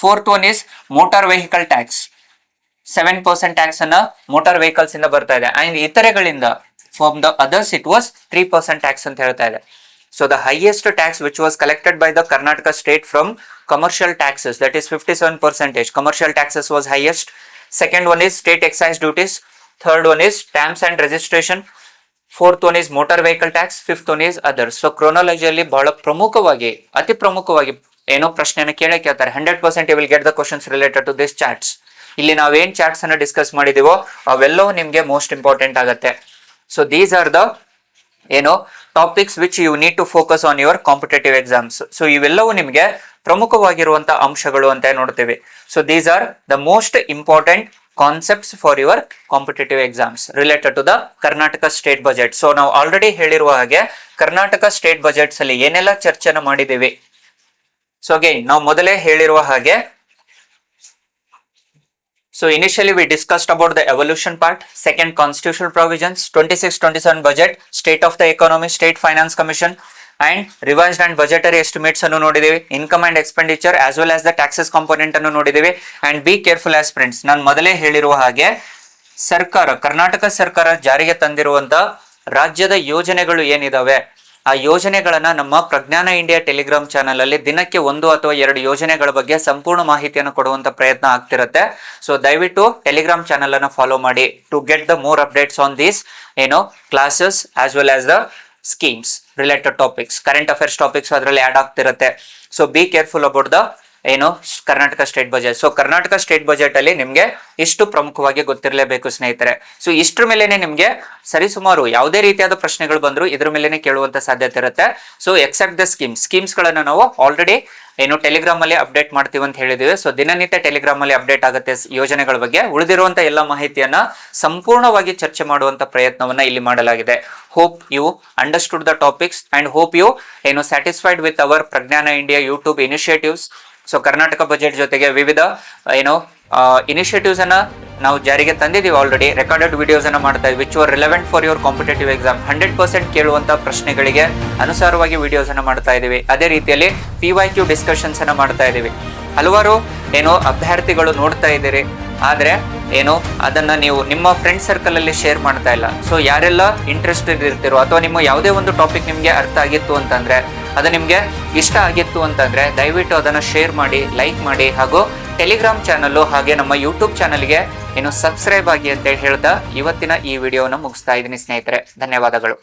Fourth one is motor vehicle tax 7% tax ಅನ್ನ ಮೋಟಾರ್ ವೆಹಿಕಲ್ಸ್ ಇಂದ ಬರ್ತಾ ಇದೆ. ಅಂಡ್ ಇತರೆಗಳಿಂದ from the others it was 3% tax ಅಂತ ಹೇಳ್ತಾ ಇದೆ. So the highest tax which was collected by the Karnataka state from commercial taxes, that is 57%. Commercial taxes was highest. Second one is state excise duties. Third one is stamps and registration. Fourth one is motor vehicle tax. Fifth one is others. So chronology ಅಲ್ಲಿ ಬಹಳ ಪ್ರಮುಖವಾಗಿ, ಅತಿ ಪ್ರಮುಖವಾಗಿ ಏನೋ ಪ್ರಶ್ನೆಯನ್ನು ಕೇಳ್ತಾರೆ. 100% you will get the questions related to this charts. ಇಲ್ಲಿ ನಾವೇನ್ ಚಾರ್ಟ್ಸ್ ಅನ್ನ ಡಿಸ್ಕಸ್ ಮಾಡಿದೀವೋ ಅವೆಲ್ಲವೂ ನಿಮ್ಗೆ ಮೋಸ್ಟ್ ಇಂಪಾರ್ಟೆಂಟ್ ಆಗುತ್ತೆ. So these are the topics which you need to focus on your competitive exams. So ಇವೆಲ್ಲವೂ ನಿಮ್ಗೆ ಪ್ರಮುಖವಾಗಿರುವಂತ ಅಂಶಗಳು ಅಂತ ನೋಡ್ತೀವಿ. So these are the most important concepts for your competitive exams related to the Karnataka state budget. So ನಾವು already ಹೇಳಿರುವ ಹಾಗೆ Karnataka state budgets ಅಲ್ಲಿ ಏನೆಲ್ಲ ಚರ್ಚೆನ ಮಾಡಿದೀವಿ. ಸೊ ಅಗೈನ್ ನಾವು ಮೊದಲೇ ಹೇಳಿರುವ ಹಾಗೆ, so initially we discussed about the evolution part, second constitutional provisions, 26-27 budget, state of the economy, state finance commission and revised and budgetary estimates annu nodidivi, income and expenditure as well as the taxes component annu nodidivi. And be careful aspirants, ನಾನು ಮೊದಲೇ ಹೇಳಿರುವ ಹಾಗೆ ಸರ್ಕಾರ, ಕರ್ನಾಟಕ ಸರ್ಕಾರ ಜಾರಿಗೆ ತಂದಿರುವಂತ ರಾಜ್ಯದ ಯೋಜನೆಗಳು ಏನಿದಾವೆ ಆ ಯೋಜನೆಗಳನ್ನ ನಮ್ಮ ಪ್ರಜ್ಞಾನ ಇಂಡಿಯಾ ಟೆಲಿಗ್ರಾಮ್ ಚಾನಲ್ ಅಲ್ಲಿ ದಿನಕ್ಕೆ 1 ಅಥವಾ 2 ಯೋಜನೆಗಳ ಬಗ್ಗೆ ಸಂಪೂರ್ಣ ಮಾಹಿತಿಯನ್ನು ಕೊಡುವಂತ ಪ್ರಯತ್ನ ಆಗ್ತಿರುತ್ತೆ. ಸೊ ದಯವಿಟ್ಟು ಟೆಲಿಗ್ರಾಮ್ ಚಾನಲ್ ಅನ್ನ ಫಾಲೋ ಮಾಡಿ to get the more updates on these classes as well as the schemes related topics, current affairs topics ಅದರಲ್ಲಿ ಆಡ್ ಆಗ್ತಿರುತ್ತೆ. So be careful about the Karnataka state budget. So Karnataka state budget ಅಲ್ಲಿ ನಿಮ್ಗೆ ಇಷ್ಟು ಪ್ರಮುಖವಾಗಿ ಗೊತ್ತಿರಲೇಬೇಕು ಸ್ನೇಹಿತರೆ. So ಇಷ್ಟ್ರ ಮೇಲೆನೆ ನಿಮ್ಗೆ ಸರಿಸುಮಾರು ಯಾವುದೇ ರೀತಿಯಾದ ಪ್ರಶ್ನೆಗಳು ಬಂದ್ರು ಇದ್ರ ಮೇಲೆನೆ ಕೇಳುವಂತ ಸಾಧ್ಯತೆ ಇರುತ್ತೆ. ಸೊ ಎಕ್ಸೆಪ್ಟ್ ದ ಸ್ಕೀಮ್ಸ್ ಗಳನ್ನ ನಾವು ಆಲ್ರೆಡಿ ಟೆಲಿಗ್ರಾಮ್ ಅಲ್ಲಿ ಅಪ್ಡೇಟ್ ಮಾಡ್ತೀವಿ ಅಂತ ಹೇಳಿದೀವಿ. ಸೊ ದಿನನಿತ್ಯ ಟೆಲಿಗ್ರಾಮ್ ಅಲ್ಲಿ ಅಪ್ಡೇಟ್ ಆಗುತ್ತೆ ಯೋಜನೆಗಳ ಬಗ್ಗೆ. ಉಳಿದಿರುವಂತ ಎಲ್ಲ ಮಾಹಿತಿಯನ್ನ ಸಂಪೂರ್ಣವಾಗಿ ಚರ್ಚೆ ಮಾಡುವಂತ ಪ್ರಯತ್ನವನ್ನ ಇಲ್ಲಿ ಮಾಡಲಾಗಿದೆ. Hope you understood the topics and hope you satisfied with our Prajnana India YouTube initiatives. So Karnataka budget ಜೊತೆಗೆ ವಿವಿಧ ಇನಿಷಿಯೇಟಿವ್ಸ್ ಅನ್ನ ನಾವು ಜಾರಿಗೆ ತಂದಿದ್ದೀವಿ. ಆಲ್ರೆಡಿ ರೆಕಾರ್ಡೆಡ್ ವಿಡಿಯೋಸ್ ಅನ್ನ ಮಾಡ್ತಾ ಇದ್ವಿ which are relevant for your competitive exam. 100% ಕೇಳುವಂತ ಪ್ರಶ್ನೆಗಳಿಗೆ ಅನುಸಾರವಾಗಿ ವಿಡಿಯೋಸ್ ಅನ್ನ ಮಾಡ್ತಾ ಇದೀವಿ. ಅದೇ ರೀತಿಯಲ್ಲಿ PYQ ಡಿಸ್ಕಷನ್ಸ್ ಅನ್ನ ಮಾಡ್ತಾ ಇದೀವಿ. ಹಲವಾರು ಅಭ್ಯರ್ಥಿಗಳು ನೋಡ್ತಾ ಇದ್ದೀರಿ, ಆದ್ರೆ ಅದನ್ನ ನೀವು ನಿಮ್ಮ ಫ್ರೆಂಡ್ ಸರ್ಕಲ್ ಅಲ್ಲಿ ಶೇರ್ ಮಾಡ್ತಾ ಇಲ್ಲ. ಸೊ ಯಾರೆಲ್ಲ ಇಂಟ್ರೆಸ್ಟೆಡ್ ಇರ್ತಿರೋ ಅಥವಾ ನಿಮ್ಮ ಯಾವುದೇ ಒಂದು ಟಾಪಿಕ್ ನಿಮ್ಗೆ ಅರ್ಥ ಆಗಿತ್ತು ಅಂತಂದ್ರೆ, ಅದು ನಿಮ್ಗೆ ಇಷ್ಟ ಆಗಿತ್ತು ಅಂತಂದ್ರೆ ದಯವಿಟ್ಟು ಅದನ್ನ ಶೇರ್ ಮಾಡಿ, ಲೈಕ್ ಮಾಡಿ, ಹಾಗೂ ಟೆಲಿಗ್ರಾಮ್ ಚಾನಲ್ ಹಾಗೆ ನಮ್ಮ ಯೂಟ್ಯೂಬ್ ಚಾನಲ್ಗೆ ಸಬ್ಸ್ಕ್ರೈಬ್ ಆಗಿ ಅಂತ ಹೇಳ್ತಾ ಇವತ್ತಿನ ಈ ವಿಡಿಯೋನ ಮುಗಿಸ್ತಾ ಇದ್ದೀನಿ ಸ್ನೇಹಿತರೆ. ಧನ್ಯವಾದಗಳು.